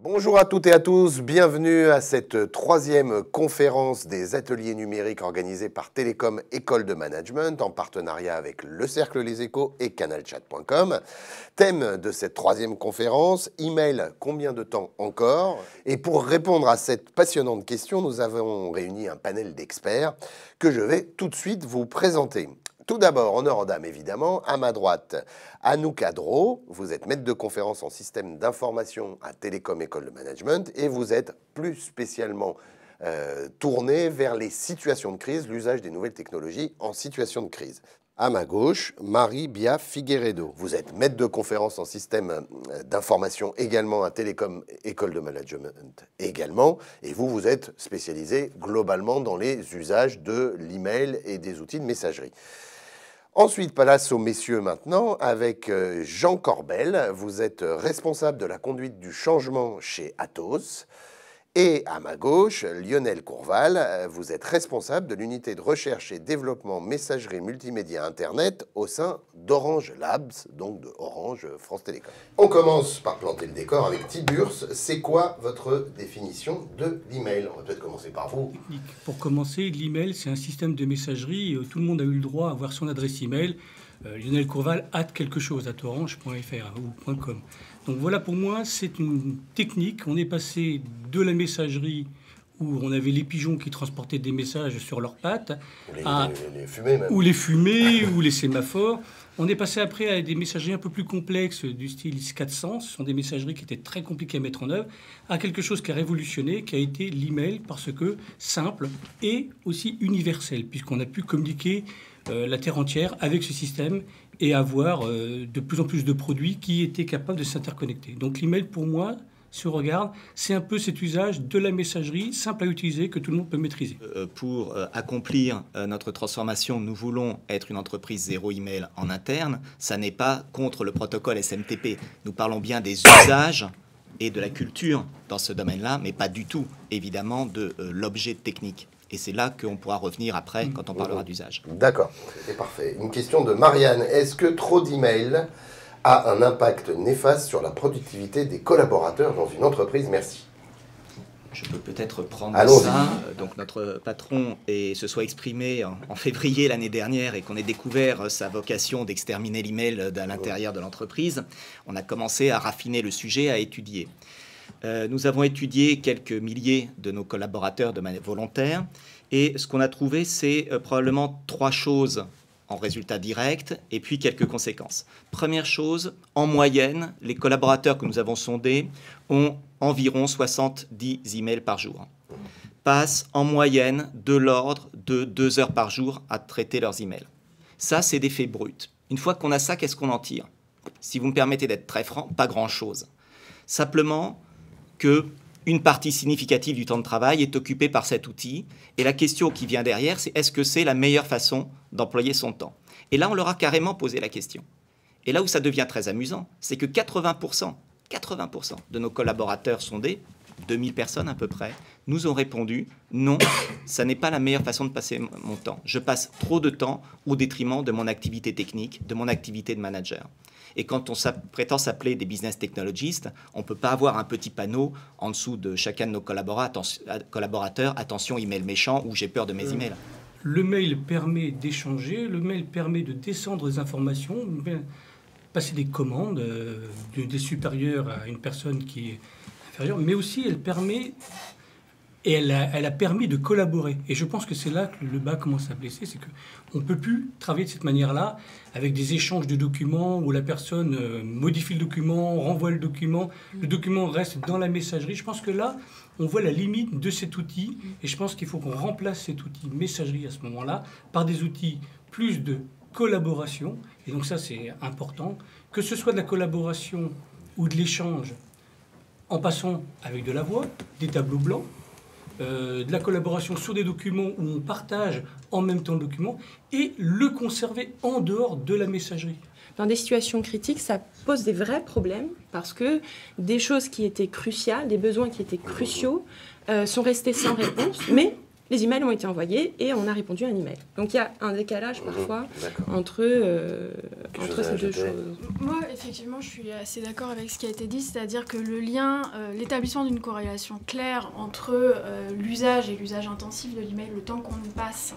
Bonjour à toutes et à tous, bienvenue à cette troisième conférence des ateliers numériques organisés par Télécom École de Management en partenariat avec Le Cercle Les Échos et Canalchat.com. Thème de cette troisième conférence, email, combien de temps encore? Et pour répondre à cette passionnante question, nous avons réuni un panel d'experts que je vais tout de suite vous présenter. Tout d'abord, honneur aux dames évidemment, à ma droite, Anouk Adro, vous êtes maître de conférence en système d'information à Télécom École de Management et vous êtes plus spécialement tourné vers les situations de crise, l'usage des nouvelles technologies en situation de crise. À ma gauche, Marie Bia Figueiredo. Vous êtes maître de conférence en système d'information également à Télécom École de Management également. Et vous êtes spécialisé globalement dans les usages de l'email et des outils de messagerie. Ensuite, place aux messieurs maintenant, avec Jean Corbel. Vous êtes responsable de la conduite du changement chez Atos. Et à ma gauche, Lionel Courval, vous êtes responsable de l'unité de recherche et développement messagerie multimédia Internet au sein d'Orange Labs, donc de Orange France Télécom. On commence par planter le décor avec Tiburce. C'est quoi votre définition de l'email? On va peut-être commencer par vous. Pour commencer, l'email, c'est un système de messagerie. Tout le monde a eu le droit à avoir son adresse email. Lionel Courval quelque chose à orange.fr ou .com. Donc voilà, pour moi, c'est une technique. On est passé de la messagerie où on avait les pigeons qui transportaient des messages sur leurs pattes, les fumées même. ou les fumées, ou les sémaphores. On est passé après à des messageries un peu plus complexes du style IS-400. Ce sont des messageries qui étaient très compliquées à mettre en œuvre, à quelque chose qui a révolutionné, qui a été l'email, parce que simple et aussi universel, puisqu'on a pu communiquer la terre entière avec ce système et avoir de plus en plus de produits qui étaient capables de s'interconnecter. Donc l'email, pour moi, si on regarde, c'est un peu cet usage de la messagerie simple à utiliser que tout le monde peut maîtriser. Pour accomplir notre transformation, nous voulons être une entreprise zéro email en interne. Ça n'est pas contre le protocole SMTP. Nous parlons bien des usages et de la culture dans ce domaine-là, mais pas du tout, évidemment, de l'objet technique. Et c'est là qu'on pourra revenir après quand on parlera d'usage. D'accord, c'est parfait. Une question de Marianne. Est-ce que trop d'emails a un impact néfaste sur la productivité des collaborateurs dans une entreprise? Merci. Je peux peut-être prendre Allons-y. ça. Donc notre patron se soit exprimé en février l'année dernière et qu'on ait découvert sa vocation d'exterminer l'email à l'intérieur de l'entreprise. On a commencé à raffiner le sujet, à étudier. Nous avons étudié quelques milliers de nos collaborateurs de manière volontaire et ce qu'on a trouvé, c'est probablement 3 choses en résultat direct et puis quelques conséquences. Première chose, en moyenne, les collaborateurs que nous avons sondés ont environ 70 emails par jour. Passent en moyenne de l'ordre de 2 heures par jour à traiter leurs emails. Ça, c'est des faits bruts. Une fois qu'on a ça, qu'est-ce qu'on en tire? Si vous me permettez d'être très franc, pas grand-chose. Simplement qu'une partie significative du temps de travail est occupée par cet outil. Et la question qui vient derrière, c'est est-ce que c'est la meilleure façon d'employer son temps? Et là, on leur a carrément posé la question. Et là où ça devient très amusant, c'est que 80% de nos collaborateurs sondés, 2000 personnes à peu près, nous ont répondu « Non, ça n'est pas la meilleure façon de passer mon temps. Je passe trop de temps au détriment de mon activité technique, de mon activité de manager. » Et quand on prétend s'appeler des business technologistes, on ne peut pas avoir un petit panneau en dessous de chacun de nos collaborateurs, attention, email méchant ou j'ai peur de mes emails. Le mail permet d'échanger, le mail permet de descendre des informations, passer des commandes des supérieurs à une personne qui est inférieure, mais aussi elle permet... Et elle a permis de collaborer. Et je pense que c'est là que le bas commence à blesser, c'est qu'on ne peut plus travailler de cette manière-là, avec des échanges de documents où la personne modifie le document, renvoie le document reste dans la messagerie. Je pense que là, on voit la limite de cet outil, et je pense qu'il faut qu'on remplace cet outil messagerie à ce moment-là par des outils plus de collaboration. Et donc ça, c'est important. Que ce soit de la collaboration ou de l'échange en passant avec de la voix, des tableaux blancs, de la collaboration sur des documents où on partage en même temps le document et le conserver en dehors de la messagerie. Dans des situations critiques, ça pose des vrais problèmes parce que des choses qui étaient cruciales, des besoins qui étaient cruciaux sont restés sans réponse, mais les emails ont été envoyés et on a répondu à un email. Donc il y a un décalage parfois entre ces deux choses. Moi, effectivement, je suis assez d'accord avec ce qui a été dit, c'est-à-dire que le lien, l'établissement d'une corrélation claire entre l'usage et l'usage intensif de l'email, le temps qu'on y passe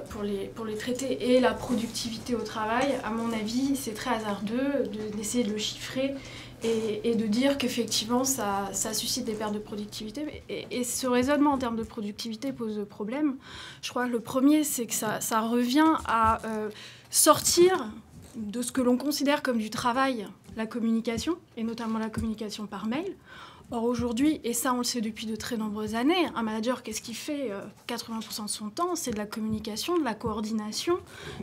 pour les traiter et la productivité au travail, à mon avis, c'est très hasardeux d'essayer de le chiffrer et de dire qu'effectivement, ça suscite des pertes de productivité. Et ce raisonnement en termes de productivité pose problème. Je crois que le premier, c'est que ça revient à sortir de ce que l'on considère comme du travail, la communication, et notamment la communication par mail. Or aujourd'hui, et ça on le sait depuis de très nombreuses années, un manager, qu'est-ce qu'il fait 80% de son temps, c'est de la communication, de la coordination,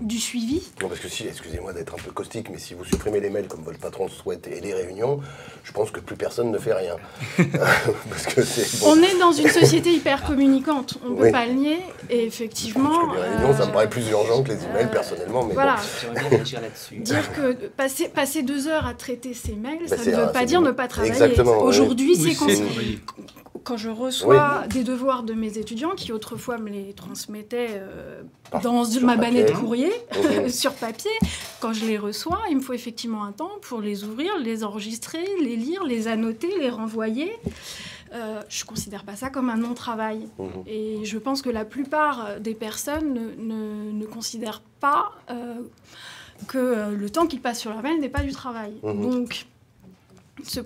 du suivi. Non, parce que si, excusez-moi d'être un peu caustique, mais si vous supprimez les mails comme votre patron souhaite et les réunions, je pense que plus personne ne fait rien. Parce que on est dans une société hyper communicante, on ne peut pas le nier, et effectivement... Parce que les réunions, ça me paraît plus urgent que les emails, personnellement. Mais voilà. J'aimerais bien réagir là-dessus. Dire que passer 2 heures à traiter ces mails, ça c'est ne veut pas dire ne pas travailler. Exactement. Aujourd'hui, Oui, quand je reçois des devoirs de mes étudiants qui autrefois me les transmettaient dans ma banette courrier sur papier, quand je les reçois, il me faut effectivement un temps pour les ouvrir, les enregistrer, les lire, les annoter, les renvoyer. Je ne considère pas ça comme un non-travail. Et je pense que la plupart des personnes ne considèrent pas que le temps qu'ils passent sur leur mail n'est pas du travail. Donc,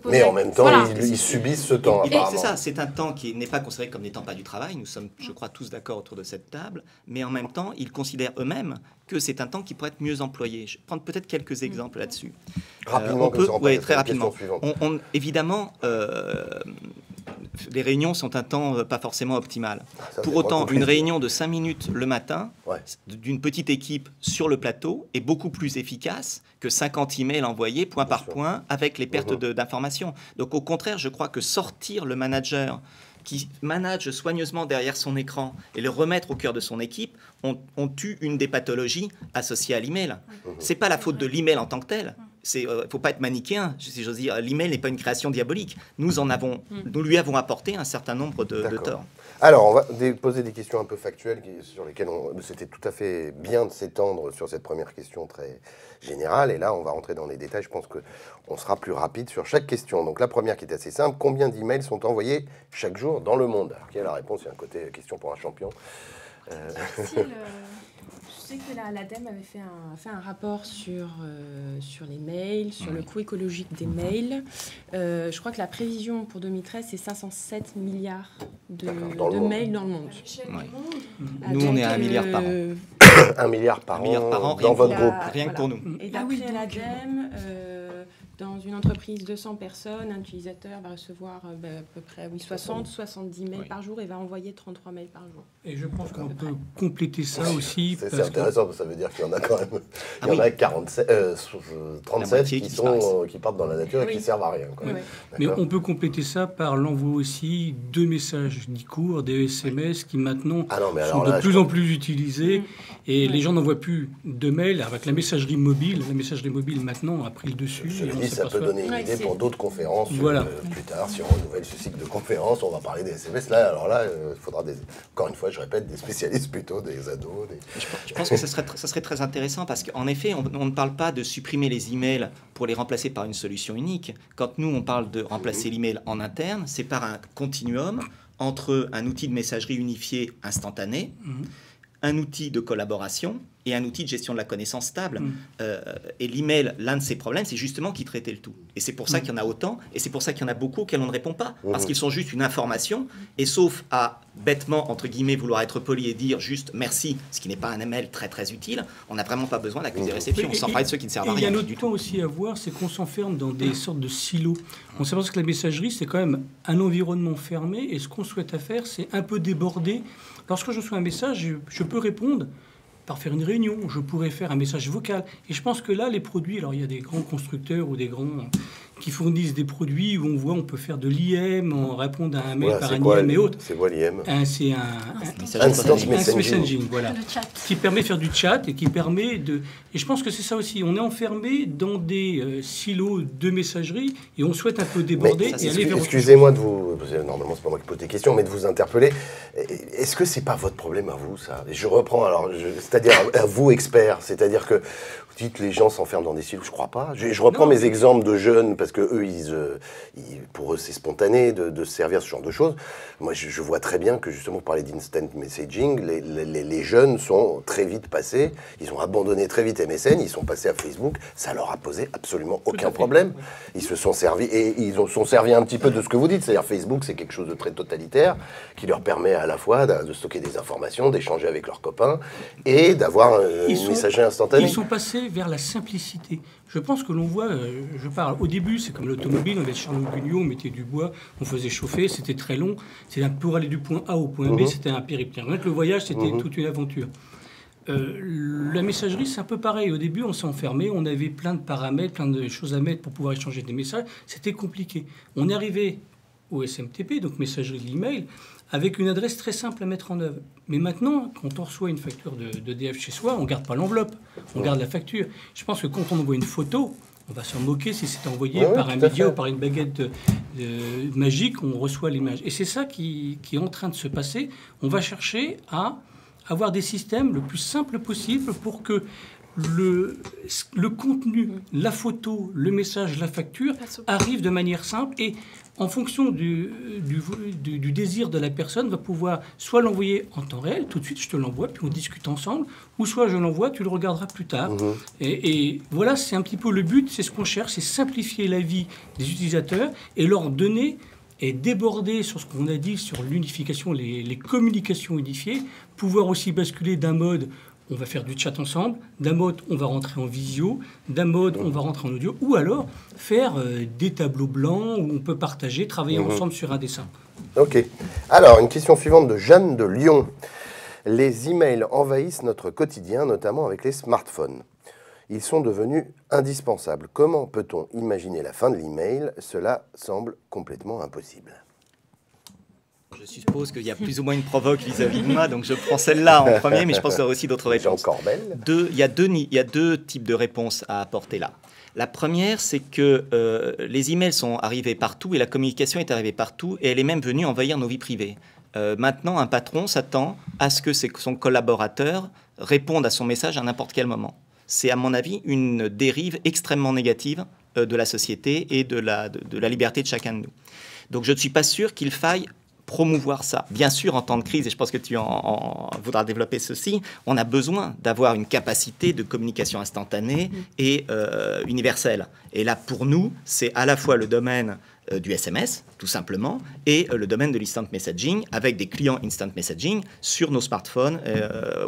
mais en même temps, ils subissent ce temps, apparemment. C'est ça, c'est un temps qui n'est pas considéré comme n'étant pas du travail. Nous sommes, je crois, tous d'accord autour de cette table. Mais en même temps, ils considèrent eux-mêmes que c'est un temps qui pourrait être mieux employé. Je vais prendre peut-être quelques exemples là-dessus. Rapidement, très rapidement. Évidemment, les réunions sont un temps pas forcément optimal. Pour autant, une réunion de 5 minutes le matin d'une petite équipe sur le plateau est beaucoup plus efficace que 50 emails envoyés point par point avec les pertes d'informations. Donc au contraire, je crois que sortir le manager qui manage soigneusement derrière son écran et le remettre au cœur de son équipe, on tue une des pathologies associées à l'email. C'est pas la faute de l'email en tant que tel. Il ne faut pas être manichéen, si j'ose dire. L'email n'est pas une création diabolique. Nous lui avons apporté un certain nombre de torts. Alors, on va poser des questions un peu factuelles sur lesquelles c'était tout à fait bien de s'étendre sur cette première question très générale. Et là, on va rentrer dans les détails. Je pense qu'on sera plus rapide sur chaque question. Donc, la première qui est assez simple. Combien d'emails sont envoyés chaque jour dans le monde? Alors, quelle est la réponse? Il y a un côté question pour un champion. Je sais que l'ADEME avait fait un rapport sur les mails, sur le coût écologique des mails. Je crois que la prévision pour 2013, c'est 507 milliards de mails dans le monde. Nous, on est à 1 milliard par an. 1 milliard par an dans votre groupe. Rien que pour nous. Et d'après l'ADEME, dans une entreprise, 200 personnes, un utilisateur va recevoir à peu près 60-70 mails par jour et va envoyer 33 mails par jour. Et je pense qu'on peut compléter ça aussi. C'est intéressant, parce que ça veut dire qu'il y en a quand même. Il y en a 37 qui partent dans la nature et qui ne servent à rien. Mais on peut compléter ça par l'envoi aussi de messages dits courts, des SMS qui maintenant sont de plus en plus utilisés. Et les gens n'envoient plus de mails avec la messagerie mobile. La messagerie mobile maintenant a pris le dessus. Ça peut donner une idée pour d'autres conférences plus tard. Si on renouvelle ce cycle de conférences, on va parler des SMS. Alors là, il faudra encore une fois, je répète, des spécialistes plutôt, des ados. Je pense que ça serait très intéressant parce qu'en effet, on ne parle pas de supprimer les emails pour les remplacer par une solution unique. Quand nous, on parle de remplacer l'email en interne, c'est par un continuum entre un outil de messagerie unifié instantané, un outil de collaboration et un outil de gestion de la connaissance stable. Et l'email, l'un de ses problèmes, c'est justement qu'il traitait le tout. Et c'est pour ça qu'il y en a autant, et c'est pour ça qu'il y en a beaucoup auxquels on ne répond pas. Parce qu'ils sont juste une information, et sauf à bêtement, entre guillemets, vouloir être poli et dire juste merci, ce qui n'est pas un email très très utile, on n'a vraiment pas besoin d'accusé réception. On s'en parle de ceux qui ne servent à rien. Il y a un autre point aussi à voir, c'est qu'on s'enferme dans des sortes de silos. On sait que la messagerie, c'est quand même un environnement fermé, et ce qu'on souhaite faire, c'est un peu déborder. Lorsque je reçois un message, je peux répondre par faire une réunion, je pourrais faire un message vocal. Et je pense que là, les produits, alors il y a des grands constructeurs ou des grands qui fournissent des produits où on voit on peut faire de l'IM, on répond à un mail Voilà, par c'est un quoi, IM et autres. C'est quoi l'IM? C'est Instant un messaging. voilà, Le chat. qui permet de faire du chat et qui permet de... Et je pense que c'est ça aussi, on est enfermé dans des silos de messagerie et on souhaite un peu déborder ça, et aller vers autre chose. Excusez-moi de vous... parce que normalement, c'est pas moi qui pose des questions, mais de vous interpeller. Est-ce que c'est pas votre problème à vous, ça? Je reprends, alors, c'est-à-dire à vous, experts, c'est-à-dire que vous dites les gens s'enferment dans des silos, je crois pas. Je reprends mes exemples de jeunes, parce que eux, pour eux, c'est spontané de se servir ce genre de choses. Moi, je vois très bien que, justement, vous parlez d'instant messaging, les jeunes sont très vite passés, ils ont abandonné très vite MSN, ils sont passés à Facebook, ça leur a posé absolument aucun problème. Ils se sont servis, et ils sont servis un petit peu de ce que vous dites, c'est-à-dire Facebook, c'est quelque chose de très totalitaire, qui leur permet à la fois de stocker des informations, d'échanger avec leurs copains, et d'avoir une messagerie instantanée. Ils sont passés vers la simplicité. Je pense que l'on voit, je parle, au début, c'est comme l'automobile, on avait Charles-Gugnot, on mettait du bois, on faisait chauffer, c'était très long. C'était pour aller du point A au point B, c'était un périple. Rien que le voyage, c'était toute une aventure. La messagerie, c'est un peu pareil. Au début, on s'est enfermé, on avait plein de paramètres, plein de choses à mettre pour pouvoir échanger des messages. C'était compliqué. On est arrivé au SMTP, donc messagerie de l'email, avec une adresse très simple à mettre en œuvre. Mais maintenant, quand on reçoit une facture d'EDF chez soi, on ne garde pas l'enveloppe, on garde la facture. Je pense que quand on envoie une photo, on va s'en moquer si c'est envoyé par un média ou par une baguette magique, on reçoit l'image. Et c'est ça qui est en train de se passer. On va chercher à avoir des systèmes le plus simple possible pour que le contenu, la photo, le message, la facture arrive de manière simple et en fonction du désir de la personne, va pouvoir soit l'envoyer en temps réel, tout de suite je te l'envoie, puis on discute ensemble, ou soit je l'envoie, tu le regarderas plus tard. Et voilà, c'est un petit peu le but, c'est ce qu'on cherche, c'est simplifier la vie des utilisateurs et leur donner et déborder sur ce qu'on a dit sur l'unification, les communications unifiées, pouvoir aussi basculer d'un mode on va faire du chat ensemble, d'un mode on va rentrer en visio, d'un mode on va rentrer en audio, ou alors faire des tableaux blancs où on peut partager, travailler ensemble sur un dessin. Ok. Alors, une question suivante de Jeanne de Lyon. Les emails envahissent notre quotidien, notamment avec les smartphones. Ils sont devenus indispensables. Comment peut-on imaginer la fin de l'email? Cela semble complètement impossible. Je suppose qu'il y a plus ou moins une provoque vis-à-vis de moi, donc je prends celle-là en premier, mais je pense qu'il y aura aussi d'autres réponses. Jean Corbel. Il y a deux types de réponses à apporter là. La première, c'est que les emails sont arrivés partout et la communication est arrivée partout et elle est même venue envahir nos vies privées. Maintenant, un patron s'attend à ce que son collaborateur réponde à son message à n'importe quel moment. C'est, à mon avis, une dérive extrêmement négative de la société et de la liberté de chacun de nous. Donc, je ne suis pas sûr qu'il faille promouvoir ça. Bien sûr, en temps de crise, et je pense que tu voudras développer ceci, on a besoin d'avoir une capacité de communication instantanée et universelle. Et là, pour nous, c'est à la fois le domaine du SMS, tout simplement, et le domaine de l'instant messaging, avec des clients instant messaging sur nos smartphones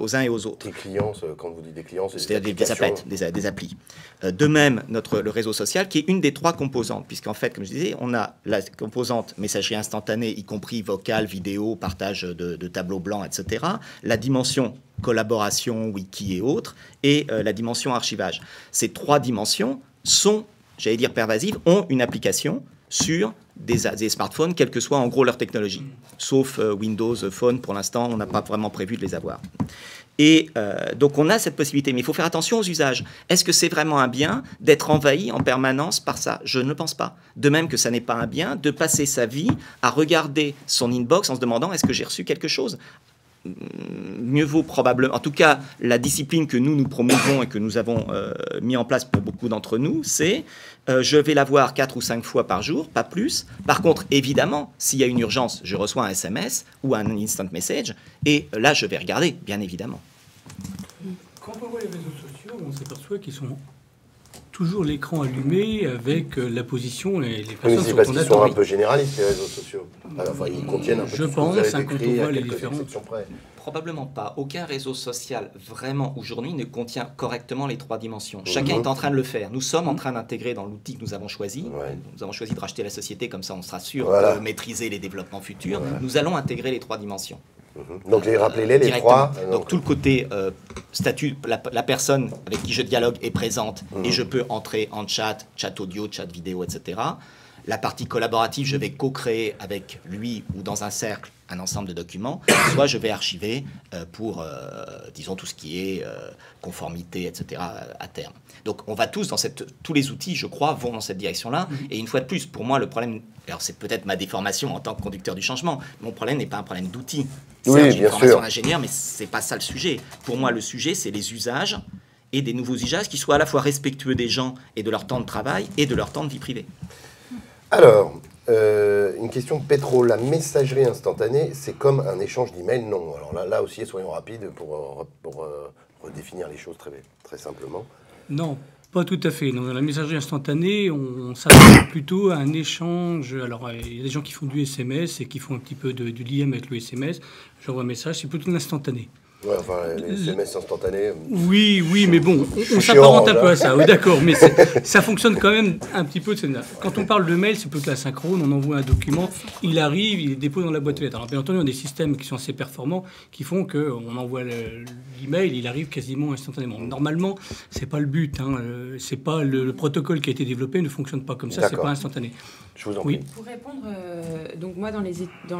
aux uns et aux autres. Des clients, quand vous dites des clients, c'est des applis. De même, le réseau social, qui est une des trois composantes, puisqu'en fait, comme je disais, on a la composante messagerie instantanée, y compris vocale, vidéo, partage de tableaux blancs, etc. La dimension collaboration, wiki et autres, et la dimension archivage. Ces trois dimensions sont, j'allais dire pervasives, ont une application sur des smartphones, quelle que soit en gros leur technologie. Sauf Windows Phone, pour l'instant, on n'a pas vraiment prévu de les avoir. Et donc on a cette possibilité, mais il faut faire attention aux usages. Est-ce que c'est vraiment un bien d'être envahi en permanence par ça? Je ne le pense pas. De même que ça n'est pas un bien de passer sa vie à regarder son inbox en se demandant est-ce que j'ai reçu quelque chose? Mieux vaut probablement, en tout cas la discipline que nous promouvons et que nous avons mis en place pour beaucoup d'entre nous, c'est je vais la voir 4 ou 5 fois par jour, pas plus. Par contre, évidemment, s'il y a une urgence, je reçois un SMS ou un instant message et là je vais regarder, bien évidemment. Quand on voit les réseaux sociaux, on s'aperçoit qu'ils sont toujours l'écran allumé avec la position et les personnes mais c'est parce qu'ils sont un peu généralistes, les réseaux sociaux. Enfin, ils contiennent un peu je tout ce que vous pense, avez quand décrit, on voit à les quelques différences. exceptions près. Probablement pas. Aucun réseau social vraiment aujourd'hui ne contient correctement les trois dimensions. Chacun est en train de le faire. Nous sommes en train d'intégrer dans l'outil que nous avons choisi. Nous avons choisi de racheter la société, comme ça on sera sûr de maîtriser les développements futurs. Nous allons intégrer les trois dimensions. Donc rappelez-les, les trois. Donc tout le côté statut, la personne avec qui je dialogue est présente et je peux entrer en chat audio, chat vidéo, etc. La partie collaborative, je vais co-créer avec lui ou dans un cercle un ensemble de documents, soit je vais archiver pour, disons, tout ce qui est conformité, etc. à terme. Donc on va tous tous les outils, je crois, vont dans cette direction-là. Et une fois de plus, pour moi, le problème, alors c'est peut-être ma déformation en tant que conducteur du changement, mon problème n'est pas un problème d'outils. Oui, Certes, j'ai une bien formation sûr. d'ingénieur, mais c'est pas ça le sujet. Pour moi, le sujet, c'est les usages et des nouveaux usages qui soient à la fois respectueux des gens et de leur temps de travail et de leur temps de vie privée. Alors, une question de Petro. La messagerie instantanée, c'est comme un échange d'emails? Non. Alors là aussi, soyons rapides pour redéfinir les choses très, très simplement. Non, pas tout à fait. Dans la messagerie instantanée, on s'attend plutôt à un échange. Alors, il y a des gens qui font du SMS et qui font un petit peu du lien avec le SMS. J'envoie un message, c'est plutôt de l'instantané. Ouais, enfin, les SMS instantanés. Oui, mais bon, on chiant, s'apparente un là. peu à ça, oui, d'accord, mais ça fonctionne quand même un petit peu de cette manière. Quand on parle de mail, c'est plutôt l'asynchrone, on envoie un document, il arrive, il est déposé dans la boîte aux lettres. Alors, bien entendu, on a des systèmes qui sont assez performants, qui font qu'on envoie l'email, il arrive quasiment instantanément. Normalement, c'est pas le but, hein, c'est pas le protocole qui a été développé ne fonctionne pas comme ça, c'est D'accord. pas instantané. Je vous en prie. Oui. Pour répondre, donc moi dans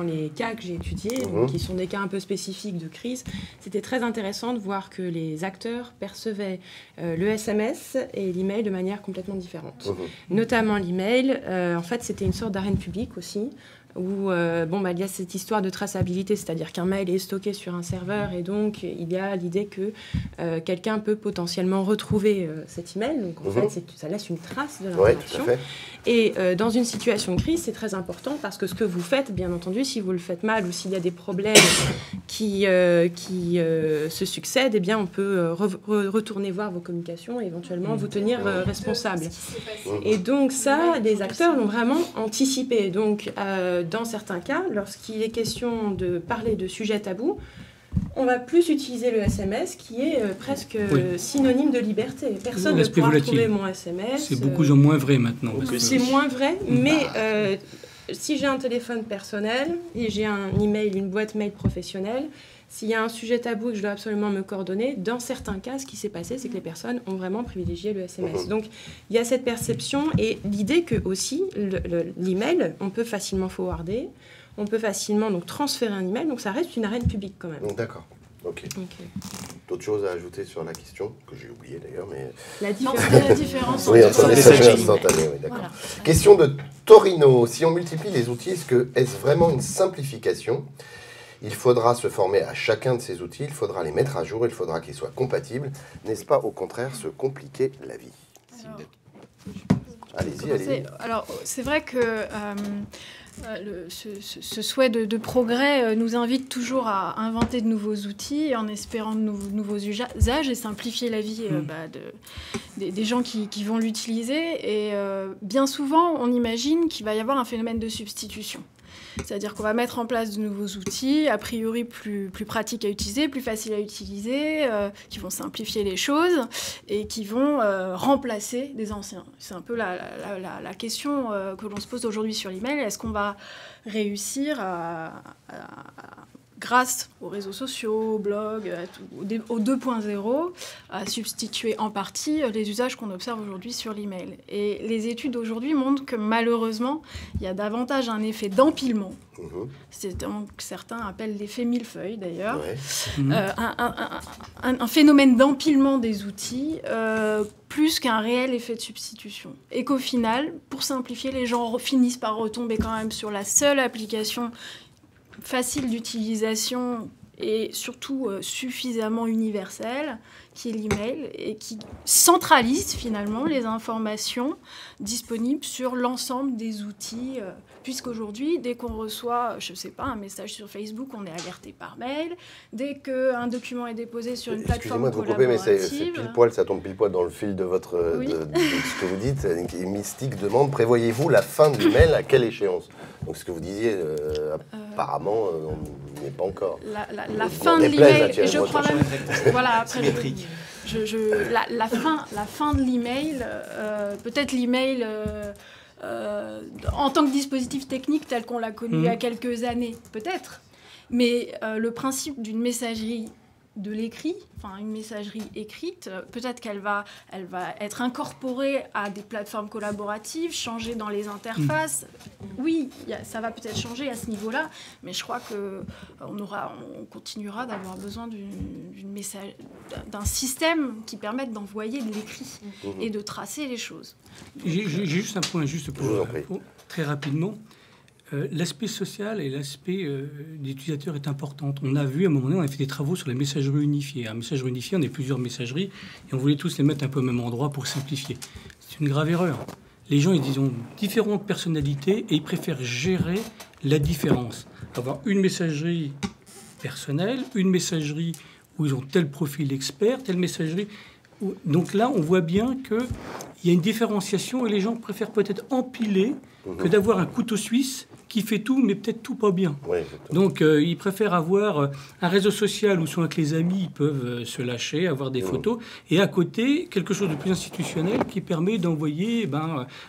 les cas que j'ai étudiés, donc, qui sont des cas un peu spécifiques de crise, c'était très intéressant de voir que les acteurs percevaient le SMS et l'email de manière complètement différente. Notamment l'email, en fait c'était une sorte d'arène publique aussi, où il y a cette histoire de traçabilité, c'est-à-dire qu'un mail est stocké sur un serveur et donc il y a l'idée que quelqu'un peut potentiellement retrouver cet email. Donc en fait, ça laisse une trace de l'interaction. Ouais, tout à fait. Et dans une situation de crise, c'est très important parce que ce que vous faites, bien entendu, si vous le faites mal ou s'il y a des problèmes qui se succèdent, eh bien, on peut retourner voir vos communications et éventuellement vous tenir responsable. Et donc ça, les acteurs l'ont vraiment anticipé. Donc dans certains cas, lorsqu'il est question de parler de sujets tabous, on va plus utiliser le SMS qui est presque synonyme de liberté. Personne ne pourra retrouver mon SMS. C'est beaucoup moins vrai maintenant. C'est moins vrai, mais si j'ai un téléphone personnel et j'ai un email, une boîte mail professionnelle, s'il y a un sujet tabou et que je dois absolument me coordonner, dans certains cas, ce qui s'est passé, c'est que les personnes ont vraiment privilégié le SMS. Donc, il y a cette perception et l'idée que aussi, l'email, on peut facilement forwarder, on peut facilement donc, transférer un email, donc ça reste une arène publique quand même. D'accord. Ok. D'autres choses à ajouter sur la question, que j'ai oublié d'ailleurs, mais... La différence oui, entre messagerie messagerie instantanée, oui, d'accord. Voilà. Question de Torino. Si on multiplie les outils, est-ce vraiment une simplification? Il faudra se former à chacun de ces outils, il faudra les mettre à jour, il faudra qu'ils soient compatibles. N'est-ce pas au contraire se compliquer la vie? Allez-y. Alors, c'est vrai que ce souhait de progrès nous invite toujours à inventer de nouveaux outils en espérant de nouveaux usages et simplifier la vie des gens qui vont l'utiliser. Et bien souvent, on imagine qu'il va y avoir un phénomène de substitution. C'est-à-dire qu'on va mettre en place de nouveaux outils, a priori plus pratiques à utiliser, plus faciles à utiliser, qui vont simplifier les choses et qui vont remplacer des anciens. C'est un peu la question que l'on se pose aujourd'hui sur l'email. Est-ce qu'on va réussir grâce aux réseaux sociaux, aux blogs, au 2.0, à substituer en partie les usages qu'on observe aujourd'hui sur l'email. Et les études aujourd'hui montrent que malheureusement, il y a davantage un effet d'empilement. C'est donc certains appellent l'effet millefeuille d'ailleurs. Un phénomène d'empilement des outils plus qu'un réel effet de substitution. Et qu'au final, pour simplifier, les gens finissent par retomber quand même sur la seule application facile d'utilisation et surtout suffisamment universelle, qui est l'email, et qui centralise finalement les informations disponibles sur l'ensemble des outils, puisqu'aujourd'hui, dès qu'on reçoit, je ne sais pas, un message sur Facebook, on est alerté par mail, dès qu'un document est déposé sur une plateforme collaborative... Excusez-moi de vous couper, mais c'est pile poil, ça tombe pile poil dans le fil de votre de ce que vous dites. Mystique demande, prévoyez-vous la fin de l'email à quelle échéance? Donc ce que vous disiez, apparemment, on n'y est pas encore. La fin de l'email, je crois même... Voilà, après, symétrique. La fin de l'email, peut-être l'email en tant que dispositif technique tel qu'on l'a connu il y a quelques années, peut-être. Mais le principe d'une messagerie de l'écrit, enfin une messagerie écrite, peut-être qu'elle va être incorporée à des plateformes collaboratives, changer dans les interfaces. Oui, ça va peut-être changer à ce niveau-là, mais je crois qu'on continuera d'avoir besoin d'un système qui permette d'envoyer de l'écrit et de tracer les choses. J'ai juste un point, très rapidement. L'aspect social et l'aspect des utilisateurs est important. On a vu, à un moment donné, on a fait des travaux sur les messageries unifiées. Un messagerie unifiée, on a plusieurs messageries et on voulait tous les mettre un peu au même endroit pour simplifier. C'est une grave erreur. Les gens, ils ont différentes personnalités et ils préfèrent gérer la différence. Avoir une messagerie personnelle, une messagerie où ils ont tel profil expert, telle messagerie... Donc là, on voit bien qu'il y a une différenciation et les gens préfèrent peut-être empiler que d'avoir un couteau suisse qui fait tout, mais peut-être tout pas bien. Oui, donc, ils préfèrent avoir un réseau social où sont avec les amis, ils peuvent se lâcher, avoir des photos, et à côté, quelque chose de plus institutionnel qui permet d'envoyer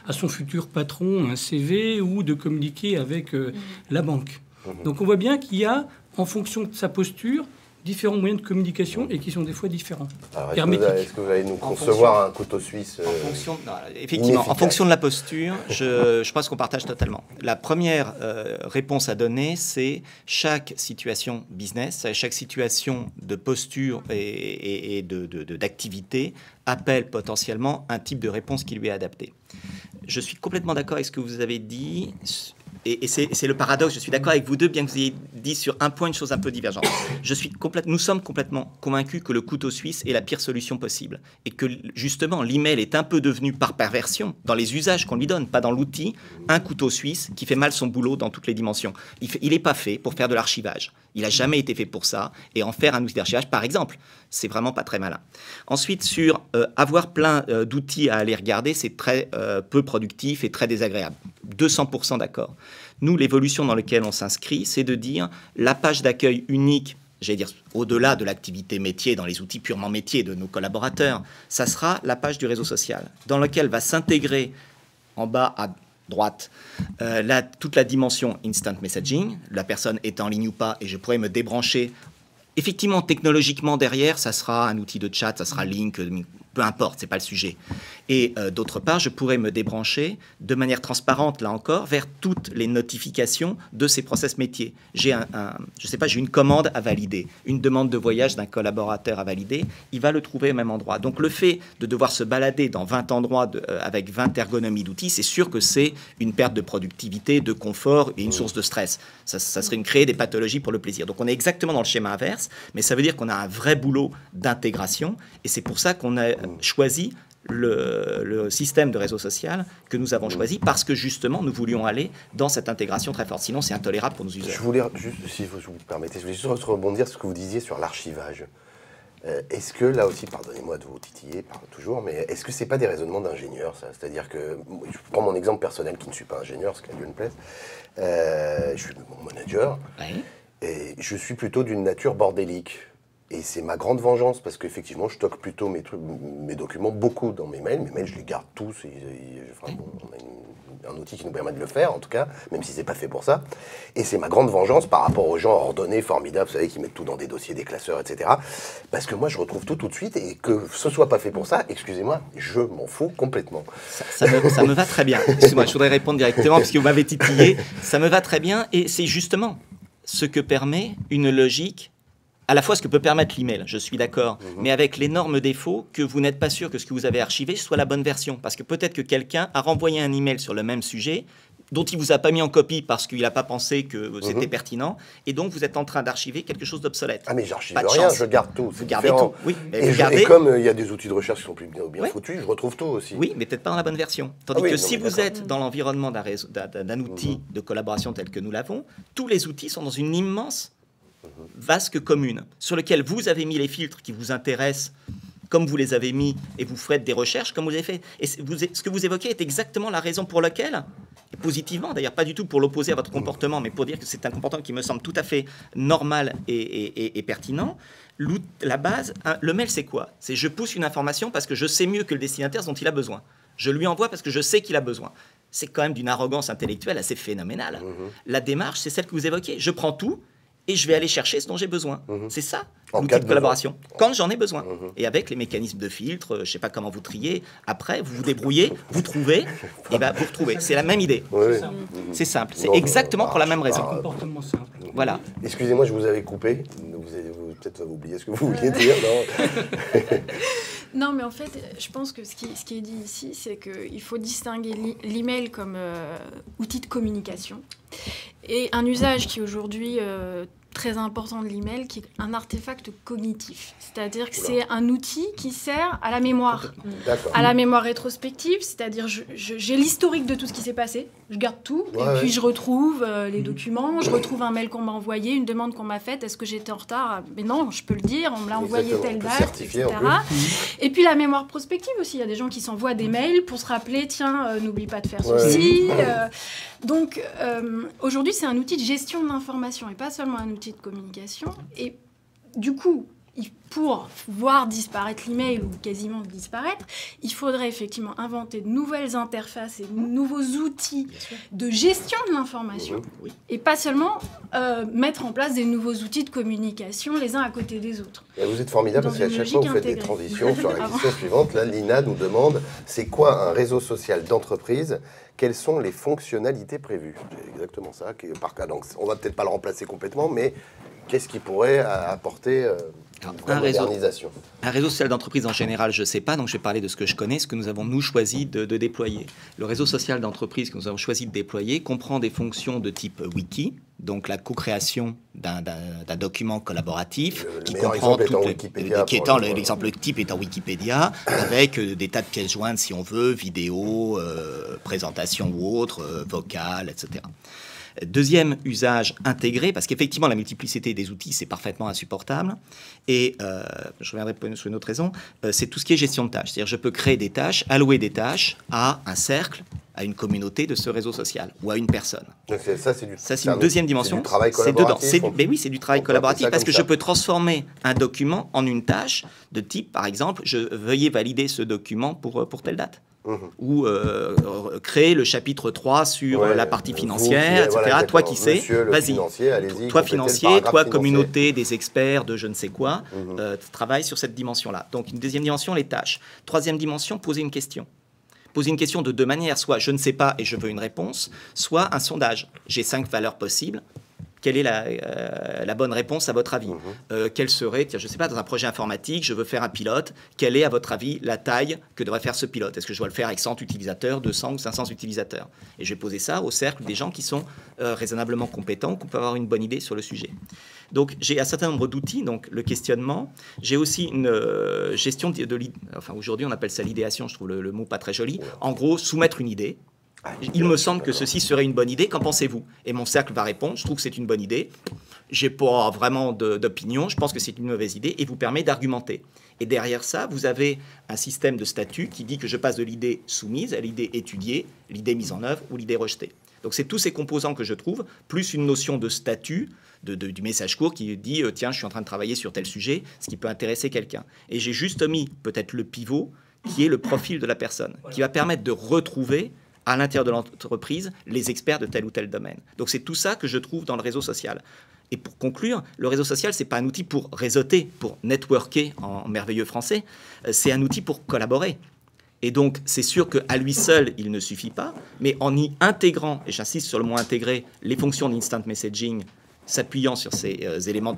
à son futur patron un CV ou de communiquer avec la banque. Donc, on voit bien qu'il y a, en fonction de sa posture, différents moyens de communication et qui sont des fois différents. Alors, est-ce que vous allez nous concevoir un couteau suisse effectivement, en fonction de la posture, je pense qu'on partage totalement. La première réponse à donner, c'est chaque situation business, chaque situation de posture et d'activité appelle potentiellement un type de réponse qui lui est adapté. Je suis complètement d'accord avec ce que vous avez dit. Et c'est le paradoxe, je suis d'accord avec vous deux, bien que vous ayez dit sur un point une chose un peu divergente. Nous sommes complètement convaincus que le couteau suisse est la pire solution possible. Et que justement, l'email est un peu devenu, par perversion, dans les usages qu'on lui donne, pas dans l'outil, un couteau suisse qui fait mal son boulot dans toutes les dimensions. Il n'est pas fait pour faire de l'archivage. Il n'a jamais été fait pour ça. Et en faire un outil d'archivage, par exemple, c'est vraiment pas très malin. Ensuite, sur avoir plein d'outils à aller regarder, c'est très peu productif et très désagréable. 200% d'accord. Nous, l'évolution dans laquelle on s'inscrit, c'est de dire la page d'accueil unique, j'allais dire au-delà de l'activité métier, dans les outils purement métiers de nos collaborateurs, ça sera la page du réseau social, dans laquelle va s'intégrer en bas à droite toute la dimension instant messaging, la personne est en ligne ou pas, et je pourrais me débrancher. Effectivement, technologiquement, derrière, ça sera un outil de chat, ça sera Link, peu importe, c'est pas le sujet. Et d'autre part, je pourrais me débrancher de manière transparente, là encore, vers toutes les notifications de ces process métiers. J'ai j'ai une commande à valider, une demande de voyage d'un collaborateur à valider, il va le trouver au même endroit. Donc le fait de devoir se balader dans 20 endroits avec 20 ergonomies d'outils, c'est sûr que c'est une perte de productivité, de confort et une source de stress. Ça serait créer des pathologies pour le plaisir. Donc on est exactement dans le schéma inverse, mais ça veut dire qu'on a un vrai boulot d'intégration, et c'est pour ça qu'on a choisi le système de réseau social que nous avons choisi, parce que justement nous voulions aller dans cette intégration très forte. Sinon c'est intolérable pour nos usagers. Je voulais juste, si vous permettez, je voulais juste rebondir sur ce que vous disiez sur l'archivage. Est-ce que là aussi, pardonnez-moi de vous titiller toujours, mais est-ce que c'est pas des raisonnements d'ingénieurs, ça? C'est-à-dire que, je prends mon exemple personnel qui ne suis pas ingénieur, ce qu'à Dieu ne plaise, je suis mon manager, et je suis plutôt d'une nature bordélique. Et c'est ma grande vengeance, parce qu'effectivement, je stocke plutôt mes documents beaucoup dans mes mails. Mes mails, je les garde tous. On a un outil qui nous permet de le faire, en tout cas, même si c'est pas fait pour ça. Et c'est ma grande vengeance par rapport aux gens ordonnés, formidables, vous savez, qui mettent tout dans des dossiers, des classeurs, etc. Parce que moi, je retrouve tout de suite, et que ce soit pas fait pour ça, excusez-moi, je m'en fous complètement. Ça me va très bien. Excusez-moi, je voudrais répondre directement, parce que vous m'avez titillé. Ça me va très bien, et c'est justement ce que permet une logique, à la fois ce que peut permettre l'email, je suis d'accord, mais avec l'énorme défaut que vous n'êtes pas sûr que ce que vous avez archivé soit la bonne version. Parce que peut-être que quelqu'un a renvoyé un email sur le même sujet, dont il ne vous a pas mis en copie parce qu'il n'a pas pensé que c'était pertinent, et donc vous êtes en train d'archiver quelque chose d'obsolète. Ah mais j'archive rien, je garde tout. Vous gardez tout, oui. Et comme il y a des outils de recherche qui sont plus bien foutus, je retrouve tout aussi. Oui, mais peut-être pas dans la bonne version. Tandis que si vous êtes dans l'environnement d'un outil de collaboration tel que nous l'avons, tous les outils sont dans une immense vasque commune, sur lequel vous avez mis les filtres qui vous intéressent, comme vous les avez mis, et vous faites des recherches comme vous avez fait. Et ce que vous évoquez est exactement la raison pour laquelle, et positivement d'ailleurs, pas du tout pour l'opposer à votre comportement, mais pour dire que c'est un comportement qui me semble tout à fait normal et pertinent. La base, le mail, c'est quoi? C'est je pousse une information parce que je sais mieux que le destinataire dont il a besoin. Je lui envoie parce que je sais qu'il a besoin. C'est quand même d'une arrogance intellectuelle assez phénoménale. La démarche, c'est celle que vous évoquez. Je prends tout, et je vais aller chercher ce dont j'ai besoin. C'est ça, l'outil de collaboration. Quand j'en ai besoin. Et avec les mécanismes de filtre, je ne sais pas comment vous triez, après, vous vous débrouillez, vous trouvez, et ben vous retrouvez. C'est la même idée. Oui. C'est simple. C'est exactement pour la même raison. Un comportement simple. Voilà. Excusez-moi, je vous avais coupé. Peut-être vous oubliez ce que vous vouliez dire. Non, Non, mais en fait, je pense que ce qui est dit ici, c'est qu'il faut distinguer l'email comme outil de communication et un usage qui est aujourd'hui très important de l'email, qui est un artefact cognitif. C'est-à-dire que c'est un outil qui sert à la mémoire. À la mémoire rétrospective, c'est-à-dire j'ai l'historique de tout ce qui s'est passé, je garde tout, et puis je retrouve les documents, je retrouve un mail qu'on m'a envoyé, une demande qu'on m'a faite, est-ce que j'étais en retard? Mais non, je peux le dire, on me l'a envoyé telle date, etc. Et puis la mémoire prospective aussi, il y a des gens qui s'envoient des mails pour se rappeler, tiens, n'oublie pas de faire ceci. Donc aujourd'hui, c'est un outil de gestion de l'information et pas seulement un outil de communication. Et du coup, pour voir disparaître l'email ou quasiment disparaître, il faudrait effectivement inventer de nouvelles interfaces et de nouveaux outils de gestion de l'information et pas seulement mettre en place des nouveaux outils de communication les uns à côté des autres. Et vous êtes formidable parce qu'à chaque fois vous faites des transitions sur la question suivante. Là, Lina nous demande, c'est quoi un réseau social d'entreprise? Quelles sont les fonctionnalités prévues? C'est exactement ça. Par cas, donc, on va peut-être pas le remplacer complètement, mais qu'est-ce qui pourrait apporter une modernisation? Un réseau social d'entreprise en général, je ne sais pas, donc je vais parler de ce que je connais, ce que nous avons nous choisi de déployer. Le réseau social d'entreprise que nous avons choisi de déployer comprend des fonctions de type wiki, donc la co-création d'un document collaboratif qui comprend l'exemple type est en Wikipédia, avec des tas de pièces jointes si on veut, vidéo, présentation ou autre, vocale, etc. Deuxième usage intégré, parce qu'effectivement la multiplicité des outils c'est parfaitement insupportable, et je reviendrai sur une autre raison, c'est tout ce qui est gestion de tâches. C'est-à-dire je peux créer des tâches, allouer des tâches à un cercle, à une communauté de ce réseau social, ou à une personne. Donc ça c'est une deuxième dimension. C'est du travail collaboratif. Mais oui, c'est du travail collaboratif, parce que je peux transformer un document en une tâche de type, par exemple, veuillez valider ce document pour telle date. Ou créer le chapitre 3 sur la partie financière, etc. Voilà, toi qui sais, vas-y. Toi financier, toi communauté des experts de je ne sais quoi, travaille sur cette dimension-là. Donc une deuxième dimension, les tâches. Troisième dimension, poser une question. Poser une question de deux manières, soit je ne sais pas et je veux une réponse, soit un sondage. J'ai 5 valeurs possibles. Quelle est la bonne réponse à votre avis? Quelle serait, je ne sais pas, dans un projet informatique, je veux faire un pilote, quelle est à votre avis la taille que devrait faire ce pilote? Est-ce que je dois le faire avec 100 utilisateurs, 200 ou 500 utilisateurs? Et je vais poser ça au cercle des gens qui sont raisonnablement compétents, qui peuvent avoir une bonne idée sur le sujet. Donc j'ai un certain nombre d'outils, donc le questionnement. J'ai aussi une gestion enfin aujourd'hui on appelle ça l'idéation, je trouve le mot pas très joli. En gros, soumettre une idée. Il me semble que ceci serait une bonne idée, qu'en pensez-vous? Et mon cercle va répondre, je trouve que c'est une bonne idée, j'ai pas vraiment d'opinion, je pense que c'est une mauvaise idée, et vous permet d'argumenter. Et derrière ça, vous avez un système de statut qui dit que je passe de l'idée soumise à l'idée étudiée, l'idée mise en œuvre ou l'idée rejetée. Donc c'est tous ces composants que je trouve, plus une notion de statut, du message court qui dit tiens, je suis en train de travailler sur tel sujet, ce qui peut intéresser quelqu'un. Et j'ai juste mis peut-être le pivot, qui est le profil de la personne, qui va permettre de retrouver à l'intérieur de l'entreprise les experts de tel ou tel domaine. Donc c'est tout ça que je trouve dans le réseau social. Et pour conclure, le réseau social, ce n'est pas un outil pour réseauter, pour networker en merveilleux français, c'est un outil pour collaborer. Et donc c'est sûr qu'à lui seul, il ne suffit pas, mais en y intégrant, et j'insiste sur le mot intégrer, les fonctions d'instant messaging, s'appuyant sur ces éléments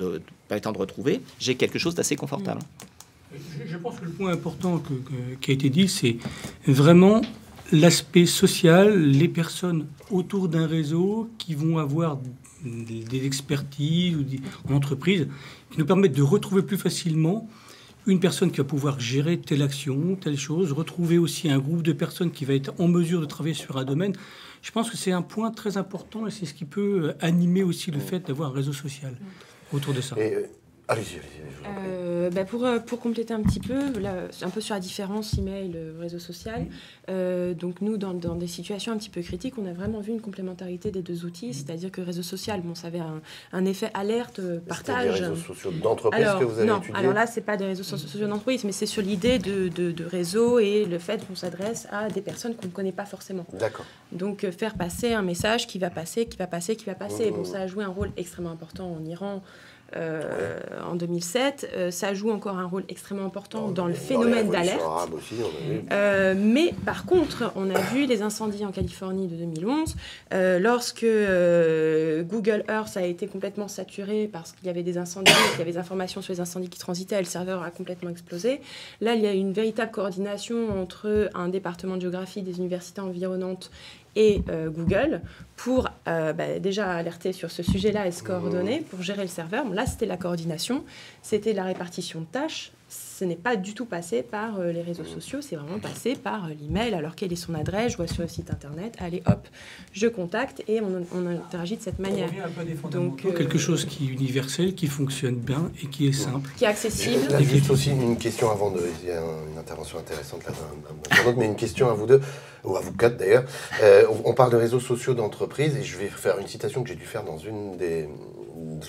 permettant de retrouver, j'ai quelque chose d'assez confortable. Je pense que le point important qui a été dit, c'est vraiment l'aspect social, les personnes autour d'un réseau qui vont avoir des expertises en entreprise qui nous permettent de retrouver plus facilement une personne qui va pouvoir gérer telle action, telle chose, retrouver aussi un groupe de personnes qui va être en mesure de travailler sur un domaine. Je pense que c'est un point très important et c'est ce qui peut animer aussi le fait d'avoir un réseau social autour de ça. Et Allez-y, je vous en prie. Pour compléter un petit peu, là, un peu sur la différence email, réseau social, donc nous, dans des situations un petit peu critiques, on a vraiment vu une complémentarité des deux outils, c'est-à-dire que réseau social, bon, ça avait un effet alerte, partage. C'est des réseaux sociaux d'entreprise que vous avez étudiés? Alors là, c'est pas des réseaux sociaux d'entreprise, mais c'est sur l'idée de réseau et le fait qu'on s'adresse à des personnes qu'on ne connaît pas forcément. D'accord. Donc faire passer un message qui va passer. Bon, ça a joué un rôle extrêmement important en Iran. En 2007, ça joue encore un rôle extrêmement important dans le phénomène d'alerte. Aussi, on a vu. Mais par contre, on a vu les incendies en Californie de 2011, lorsque Google Earth a été complètement saturé parce qu'il y avait des incendies, qu'il y avait des informations sur les incendies qui transitaient, le serveur a complètement explosé. Là, il y a une véritable coordination entre un département de géographie des universités environnantes et Google pour déjà alerter sur ce sujet-là et se coordonner pour gérer le serveur. Bon, là, c'était la coordination, c'était la répartition de tâches. Ce n'est pas du tout passé par les réseaux sociaux, c'est vraiment passé par l'email. Alors quelle est son adresse, je vois sur le site internet, allez hop, je contacte et on interagit de cette manière. Donc quelque chose qui est universel, qui fonctionne bien et qui est simple. Qui est accessible. Là, juste aussi une question avant de... Il y a une intervention intéressante là d'un autre, mais une question à vous deux, ou à vous quatre d'ailleurs. On parle de réseaux sociaux d'entreprise et je vais faire une citation que j'ai dû faire dans une des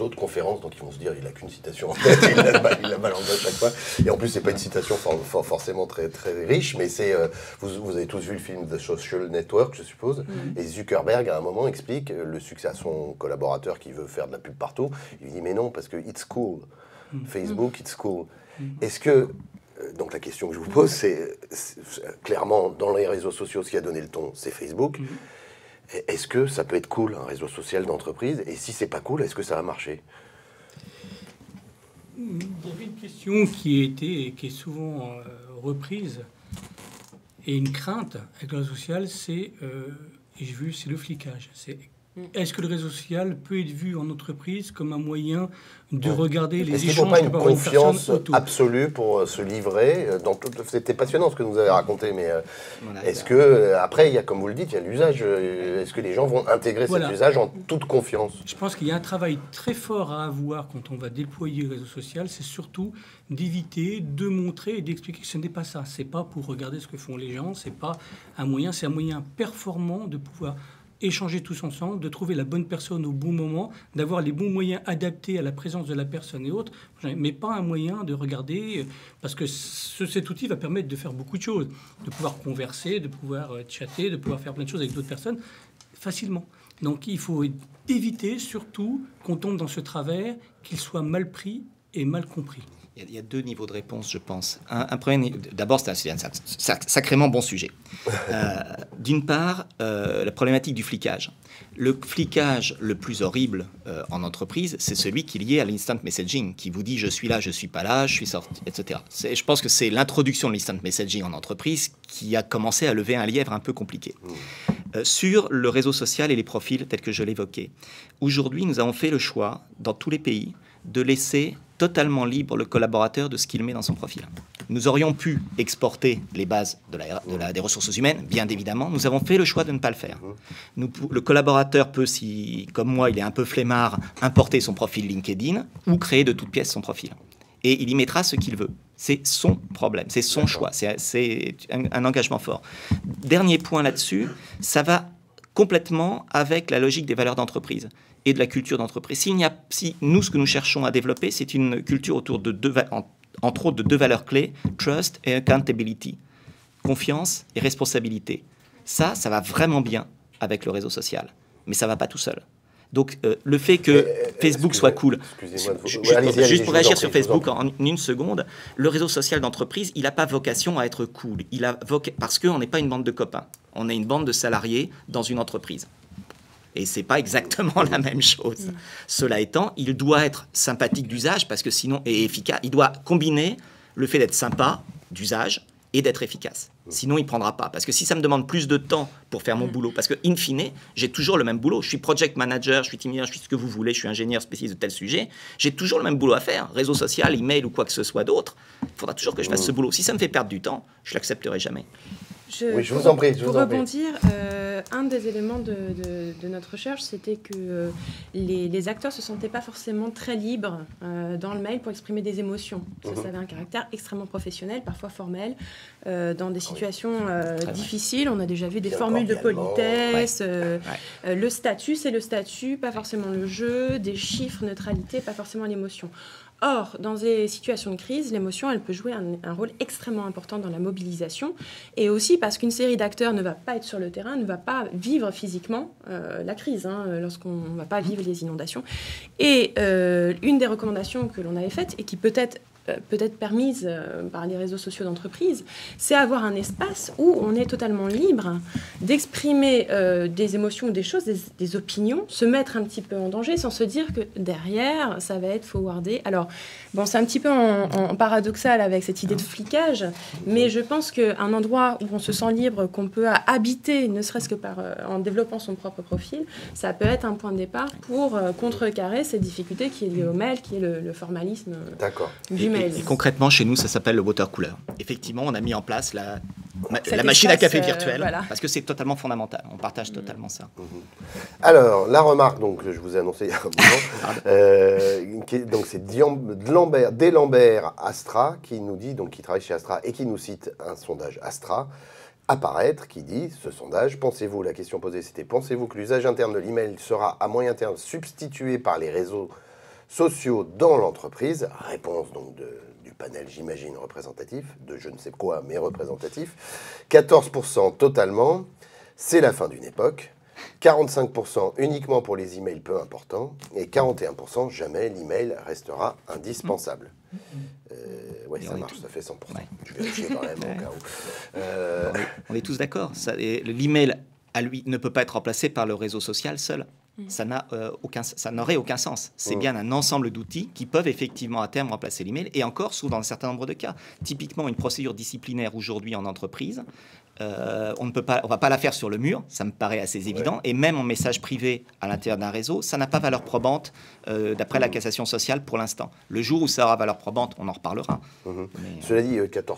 autres conférences, donc ils vont se dire il n'a qu'une citation en tête, il la balance à chaque fois. Et en plus, c'est pas une citation forcément très, très riche, mais c'est vous avez tous vu le film The Social Network, je suppose. Et Zuckerberg, à un moment, explique le succès à son collaborateur qui veut faire de la pub partout. Il lui dit mais non, parce que it's cool. Facebook, it's cool. Est-ce que donc la question que je vous pose, c'est clairement dans les réseaux sociaux, ce qui a donné le ton, c'est Facebook. Est-ce que ça peut être cool, un réseau social d'entreprise? Et si c'est pas cool, est-ce que ça va marcher? Il y avait une question qui est souvent reprise, et une crainte avec le réseau social, c'est le flicage. Est-ce que le réseau social peut être vu en entreprise comme un moyen de regarder les échanges? Est-ce qu'il ne faut pas une confiance absolue pour se livrer C'était passionnant ce que vous avez raconté, mais est-ce que, après, il y a, comme vous le dites, il y a l'usage. Est-ce que les gens vont intégrer cet usage en toute confiance? Je pense qu'il y a un travail très fort à avoir quand on va déployer le réseau social, c'est surtout d'éviter, de montrer et d'expliquer que ce n'est pas ça. Ce n'est pas pour regarder ce que font les gens, c'est pas un moyen, c'est un moyen performant de pouvoir échanger tous ensemble, de trouver la bonne personne au bon moment, d'avoir les bons moyens adaptés à la présence de la personne et autres, mais pas un moyen de regarder, parce que cet outil va permettre de faire beaucoup de choses, de pouvoir converser, de pouvoir chatter, de pouvoir faire plein de choses avec d'autres personnes facilement. Donc il faut éviter surtout qu'on tombe dans ce travers, qu'il soit mal pris et mal compris. Il y a deux niveaux de réponse, je pense. Un premier, d'abord, c'est un sacrément bon sujet. D'une part, la problématique du flicage. Le flicage le plus horrible en entreprise, c'est celui qui est lié à l'instant messaging, qui vous dit « je suis là, je ne suis pas là, je suis sorti », etc. Je pense que c'est l'introduction de l'instant messaging en entreprise qui a commencé à lever un lièvre un peu compliqué. Sur le réseau social et les profils tels que je l'évoquais. Aujourd'hui, nous avons fait le choix, dans tous les pays, de laisser totalement libre le collaborateur de ce qu'il met dans son profil. Nous aurions pu exporter les bases des ressources humaines, bien évidemment. Nous avons fait le choix de ne pas le faire. Le collaborateur peut, si, comme moi, il est un peu flemmard, importer son profil LinkedIn ou créer de toutes pièces son profil. Et il y mettra ce qu'il veut. C'est son problème, c'est son choix, c'est un engagement fort. Dernier point là-dessus, ça va complètement avec la logique des valeurs d'entreprise et de la culture d'entreprise. Si nous, ce que nous cherchons à développer, c'est une culture autour de entre autres de deux valeurs clés, trust et accountability, confiance et responsabilité. Ça va vraiment bien avec le réseau social, mais ça ne va pas tout seul. Donc, le fait que Facebook soit cool, juste pour réagir sur Facebook en une seconde, le réseau social d'entreprise, il n'a pas vocation à être cool. Parce qu'on n'est pas une bande de copains. On est une bande de salariés dans une entreprise. Et ce n'est pas exactement la même chose. Cela étant, il doit être sympathique d'usage, parce que sinon, et efficace. Il doit combiner le fait d'être sympa d'usage et d'être efficace. Sinon, il ne prendra pas. Parce que si ça me demande plus de temps pour faire mon boulot, parce que, in fine, j'ai toujours le même boulot. Je suis project manager, je suis team leader, je suis ce que vous voulez, je suis ingénieur spécialiste de tel sujet. J'ai toujours le même boulot à faire. Réseau social, email ou quoi que ce soit d'autre. Il faudra toujours que je fasse ce boulot. Si ça me fait perdre du temps, je ne l'accepterai jamais. Je vous en prie. Pour rebondir, un des éléments de notre recherche, c'était que les acteurs ne se sentaient pas forcément très libres dans le mail pour exprimer des émotions. Ça avait un caractère extrêmement professionnel, parfois formel. Dans des situations difficiles, on a déjà vu des formules de politesse, le statut, c'est le statut, pas forcément le jeu, des chiffres, neutralité, pas forcément l'émotion. Or, dans des situations de crise, l'émotion, elle peut jouer un rôle extrêmement important dans la mobilisation, et aussi parce qu'une série d'acteurs ne va pas être sur le terrain, ne va pas vivre physiquement la crise, lorsqu'on ne va pas vivre les inondations. Et une des recommandations que l'on avait faites, et qui peut-être permise par les réseaux sociaux d'entreprise, c'est avoir un espace où on est totalement libre d'exprimer des émotions ou des choses, des opinions, se mettre un petit peu en danger sans se dire que derrière, ça va être forwardé. Alors, bon, c'est un petit peu en paradoxal avec cette idée de flicage, mais je pense qu'un endroit où on se sent libre, qu'on peut habiter, ne serait-ce que en développant son propre profil, ça peut être un point de départ pour contrecarrer ces difficultés qui est liées au mail, qui est le formalisme du mail. Et concrètement, chez nous, ça s'appelle le water cooler. Effectivement, on a mis en place la machine à café virtuelle, parce que c'est totalement fondamental. On partage totalement ça. Alors, la remarque, donc, je vous ai annoncé il y a un moment, donc c'est D'Lambert Astra qui nous dit, donc qui travaille chez Astra et qui nous cite un sondage Astra apparaître qui dit, ce sondage, la question posée c'était, pensez-vous que l'usage interne de l'email sera à moyen terme substitué par les réseaux sociaux dans l'entreprise? Réponse donc du panel, j'imagine, représentatif, de je ne sais quoi, mais représentatif. 14% totalement, c'est la fin d'une époque. 45% uniquement pour les emails peu importants. Et 41% jamais l'email restera indispensable. Oui, ça marche, ça fait 100%. Ouais. Je vérifie quand même au cas où. On est tous d'accord. L'email, à lui, ne peut pas être remplacé par le réseau social seul. Ça n'aurait aucun sens. C'est bien un ensemble d'outils qui peuvent effectivement à terme remplacer l'email, et encore sous dans un certain nombre de cas. Typiquement, une procédure disciplinaire aujourd'hui en entreprise, on va pas la faire sur le mur, ça me paraît assez évident, et même en message privé à l'intérieur d'un réseau, ça n'a pas valeur probante d'après la cassation sociale pour l'instant. Le jour où ça aura valeur probante, on en reparlera. Cela dit, 14%,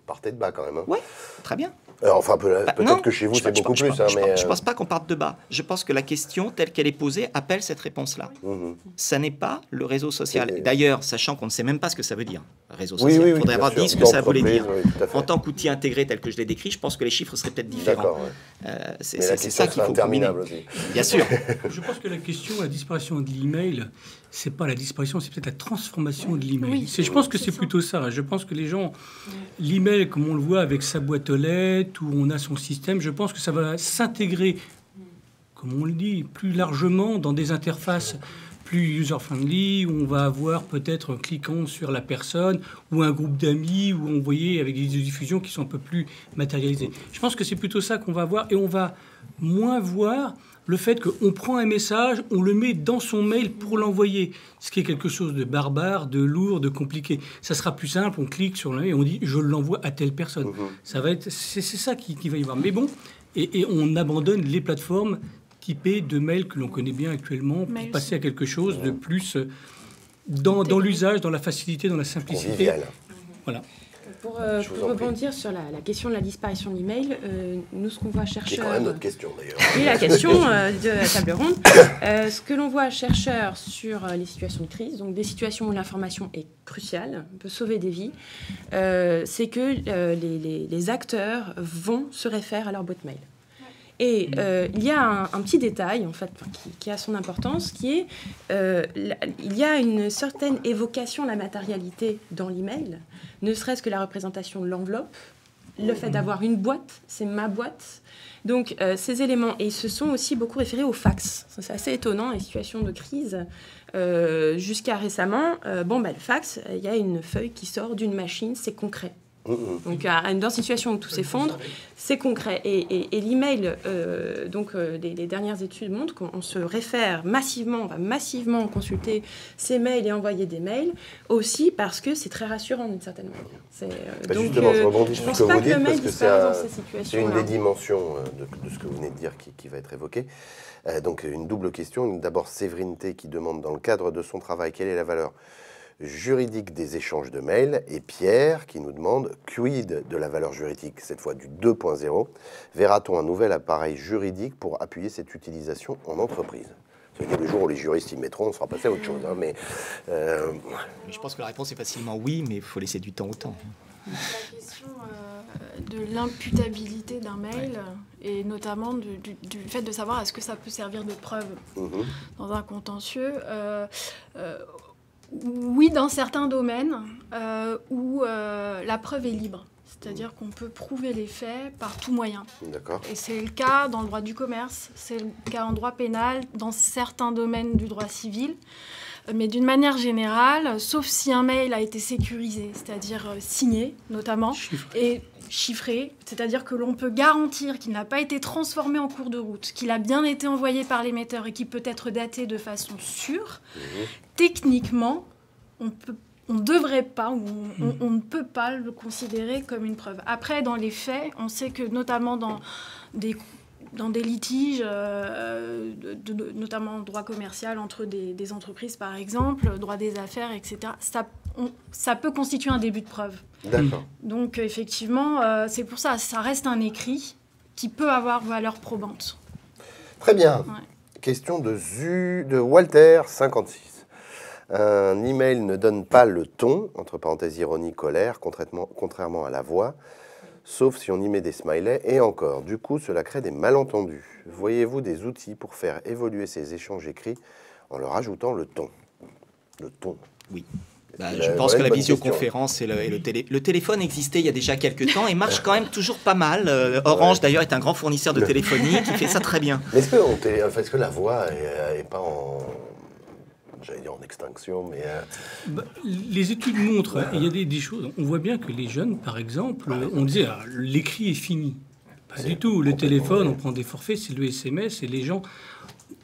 partez de bas quand même. Oui, très bien. Alors, enfin, peut-être que chez vous, c'est beaucoup plus. Je ne pense pas qu'on parte de bas. Je pense que la question, telle qu'elle est posée, appelle cette réponse-là. Ça n'est pas le réseau social. D'ailleurs, sachant qu'on ne sait même pas ce que ça veut dire, réseau social, il faudrait avoir dit ce que ça voulait dire. En tant qu'outil intégré tel que je l'ai décrit, je pense que les chiffres seraient peut-être différents. C'est ça qu'il faut combiner. Bien sûr. Je pense que la question, la disparition de l'email, c'est pas la disparition, c'est peut-être la transformation de l'email. Je pense que c'est plutôt ça. Je pense que les gens, l'email, comme on le voit avec sa boîte aux lettres, où on a son système, je pense que ça va s'intégrer, comme on le dit, plus largement dans des interfaces plus user-friendly, où on va avoir peut-être en cliquant sur la personne ou un groupe d'amis, où on voyait avec des diffusions qui sont un peu plus matérialisées. Je pense que c'est plutôt ça qu'on va voir, et on va moins voir le fait qu'on prend un message, on le met dans son mail pour l'envoyer, ce qui est quelque chose de barbare, de lourd, de compliqué. Ça sera plus simple, on clique sur le mail et on dit « je l'envoie à telle personne ». Ça va être, c'est ça qui va y avoir. Mais bon, et on abandonne les plateformes typées de mails que l'on connaît bien actuellement pour passer à quelque chose de plus dans l'usage, dans la facilité, dans la simplicité. Convivial. Voilà. Pour rebondir sur la question de la disparition de l'email, nous, ce qu'on voit chercheurs... C'est quand même notre question, d'ailleurs. Oui, la question de la table ronde. Ce que l'on voit chercheurs sur les situations de crise, donc des situations où l'information est cruciale, peut sauver des vies, c'est que les acteurs vont se référer à leur boîte mail. Et il y a un petit détail, en fait, qui a son importance, qui est il y a une certaine évocation de la matérialité dans l'email, ne serait-ce que la représentation de l'enveloppe, le fait d'avoir une boîte, c'est ma boîte. Donc, ces éléments, et ils se sont aussi beaucoup référés au fax. C'est assez étonnant, les situations de crise. Jusqu'à récemment, le fax, il y a une feuille qui sort d'une machine, c'est concret. Donc, dans une situation où tout s'effondre, c'est concret. Et l'email, les dernières études montrent qu'on se réfère massivement, on va massivement consulter ces mails et envoyer des mails, aussi parce que c'est très rassurant d'une certaine manière. Justement, je rebondis sur ce que vous dites, parce que c'est une des dimensions de ce que vous venez de dire qui va être évoquée. Donc, une double question. D'abord, Séverinité qui demande, dans le cadre de son travail, quelle est la valeur juridique des échanges de mails, et Pierre qui nous demande quid de la valeur juridique, cette fois du 2.0. Verra-t-on un nouvel appareil juridique pour appuyer cette utilisation en entreprise? C'est que le jour où les juristes y mettront, on sera passé à autre chose. Hein, mais je pense que la réponse est facilement oui, mais il faut laisser du temps au temps. La question de l'imputabilité d'un mail et notamment du fait de savoir est-ce que ça peut servir de preuve dans un contentieux. Oui, dans certains domaines où la preuve est libre. C'est-à-dire qu'on peut prouver les faits par tout moyen. D'accord. Et c'est le cas dans le droit du commerce, c'est le cas en droit pénal, dans certains domaines du droit civil. Mais d'une manière générale, sauf si un mail a été sécurisé, c'est-à-dire signé notamment, et chiffré, c'est-à-dire que l'on peut garantir qu'il n'a pas été transformé en cours de route, qu'il a bien été envoyé par l'émetteur et qu'il peut être daté de façon sûre, techniquement, on ne devrait pas ou on ne peut pas le considérer comme une preuve. Après, dans les faits, on sait que notamment dans des litiges, notamment droit commercial entre des entreprises, par exemple, droit des affaires, etc., ça peut constituer un début de preuve. D'accord. Donc, effectivement, c'est pour ça, ça reste un écrit qui peut avoir valeur probante. Très bien. Ouais. Question de Walter, 56. Un email ne donne pas le ton, entre parenthèses ironie, colère, contrairement à la voix, sauf si on y met des smileys, et encore. Du coup, cela crée des malentendus. Voyez-vous des outils pour faire évoluer ces échanges écrits en leur ajoutant le ton? Le ton. Oui. Je pense que la visioconférence et le téléphone existait il y a déjà quelques temps et marche quand même toujours pas mal. Orange, d'ailleurs, est un grand fournisseur de téléphonie qui fait ça très bien. Mais est-ce que la voix est pas en... J'allais dire en extinction, mais... Les études montrent, il y a des choses, on voit bien que les jeunes, par exemple, on disait l'écrit est fini. Pas du tout. Le téléphone, on prend des forfaits, c'est le SMS, et les gens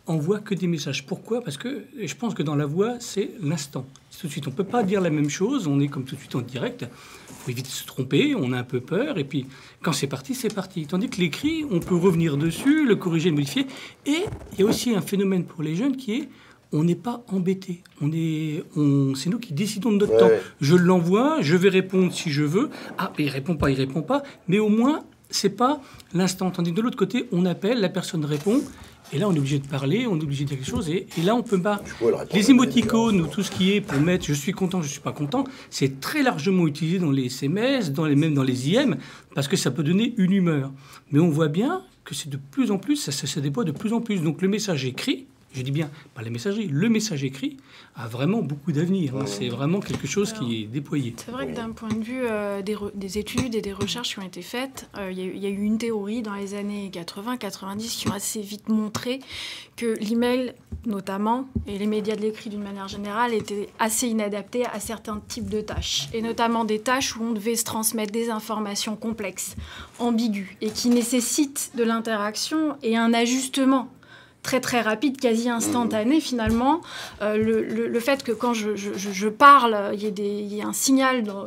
envoient que des messages. Pourquoi? Parce que je pense que dans la voix, c'est l'instant. Tout de suite, on ne peut pas dire la même chose, on est comme tout de suite en direct. Il faut éviter de se tromper, on a un peu peur, et puis quand c'est parti, c'est parti. Tandis que l'écrit, on peut revenir dessus, le corriger, le modifier. Et il y a aussi un phénomène pour les jeunes qui est... On n'est pas embêté. C'est nous qui décidons de notre temps. Je l'envoie, je vais répondre si je veux. Ah, il répond pas. Mais au moins, c'est pas l'instant. Tandis que de l'autre côté, on appelle, la personne répond. Et là, on est obligé de parler, on est obligé de dire quelque chose. Et là, on peut pas... Les émoticônes ou tout ce qui est pour mettre « je suis content, je suis pas content », c'est très largement utilisé dans les SMS, même dans les IM, parce que ça peut donner une humeur. Mais on voit bien que c'est de plus en plus, ça déploie de plus en plus. Donc le message écrit... Je dis bien, pas la messagerie, le message écrit a vraiment beaucoup d'avenir. Hein. C'est vraiment quelque chose qui est déployé. C'est vrai que d'un point de vue des études et des recherches qui ont été faites, il y a eu une théorie dans les années 80-90 qui ont assez vite montré que l'email, notamment, et les médias de l'écrit d'une manière générale, étaient assez inadaptés à certains types de tâches. Et notamment des tâches où on devait se transmettre des informations complexes, ambiguës, et qui nécessitent de l'interaction et un ajustement très très rapide, quasi instantané finalement. Le fait que quand je parle, il y ait un signal dans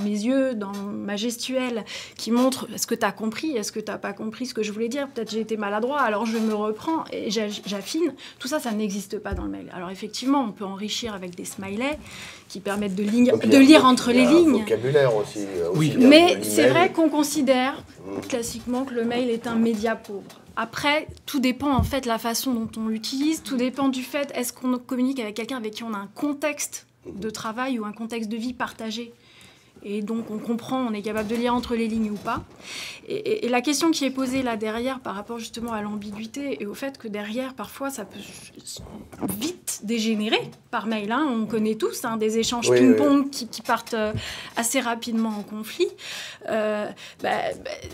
mes yeux, dans ma gestuelle, qui montre est-ce que tu as compris, est-ce que tu n'as pas compris ce que je voulais dire, peut-être j'ai été maladroit, alors je me reprends et j'affine. Tout ça, ça n'existe pas dans le mail. Alors effectivement, on peut enrichir avec des smileys qui permettent de lire entre les lignes. Il y a un vocabulaire aussi. Oui. Mais c'est vrai qu'on considère classiquement que le mail est un média pauvre. Après, tout dépend en fait de la façon dont on l'utilise, tout dépend du fait est-ce qu'on communique avec quelqu'un avec qui on a un contexte de travail ou un contexte de vie partagé. Et donc on comprend, on est capable de lire entre les lignes ou pas. Et la question qui est posée là derrière par rapport justement à l'ambiguïté et au fait que derrière parfois ça peut vite dégénérer par mail. Hein. On connaît tous des échanges ping-pong qui partent assez rapidement en conflit.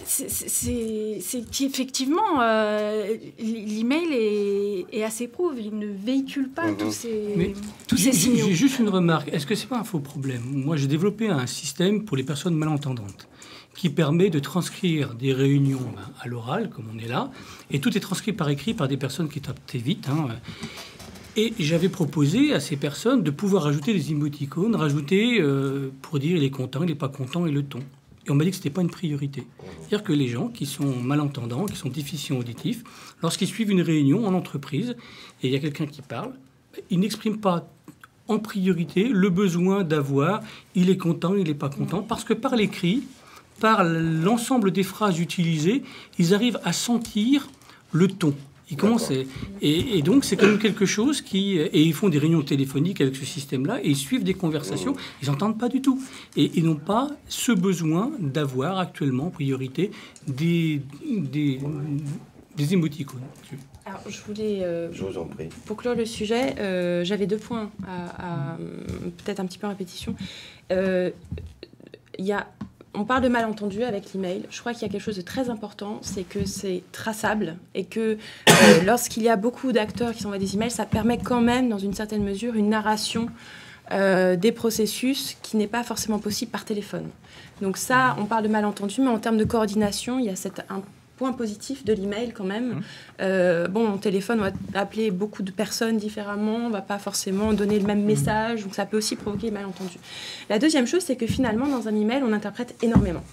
C'est qu'effectivement l'email est assez pauvre. Il ne véhicule pas tous ces signaux. J'ai juste une remarque. Est-ce que c'est pas un faux problème? Moi j'ai développé un système pour les personnes malentendantes qui permet de transcrire des réunions à l'oral, comme on est là, et tout est transcrit par écrit par des personnes qui tapent vite. Hein. Et j'avais proposé à ces personnes de pouvoir rajouter des émoticônes, pour dire il est content, il n'est pas content, et le ton. Et on m'a dit que ce n'était pas une priorité. C'est-à-dire que les gens qui sont malentendants, qui sont déficients auditifs, lorsqu'ils suivent une réunion en entreprise, et il y a quelqu'un qui parle, ils n'expriment pas en priorité le besoin d'avoir, il est content, il n'est pas content, parce que par l'écrit, par l'ensemble des phrases utilisées, ils arrivent à sentir le ton. Ils commencent et donc c'est quand même quelque chose qui... Et ils font des réunions téléphoniques avec ce système-là et ils suivent des conversations. Ils n'entendent pas du tout. Et ils n'ont pas ce besoin d'avoir actuellement en priorité des émoticônes. Alors, je voulais, Je vous en prie. pour clore le sujet, j'avais 2 points à peut-être un petit peu en répétition. On parle de malentendu avec l'email. Je crois qu'il y a quelque chose de très important, c'est que c'est traçable et que lorsqu'il y a beaucoup d'acteurs qui s'envoient des emails, ça permet quand même, dans une certaine mesure, une narration des processus qui n'est pas forcément possible par téléphone. Donc ça, on parle de malentendu, mais en termes de coordination, il y a un point positif de l'email quand même. Bon, au téléphone, on va appeler beaucoup de personnes différemment, on ne va pas forcément donner le même message, donc ça peut aussi provoquer des malentendus. La deuxième chose, c'est que finalement, dans un email, on interprète énormément.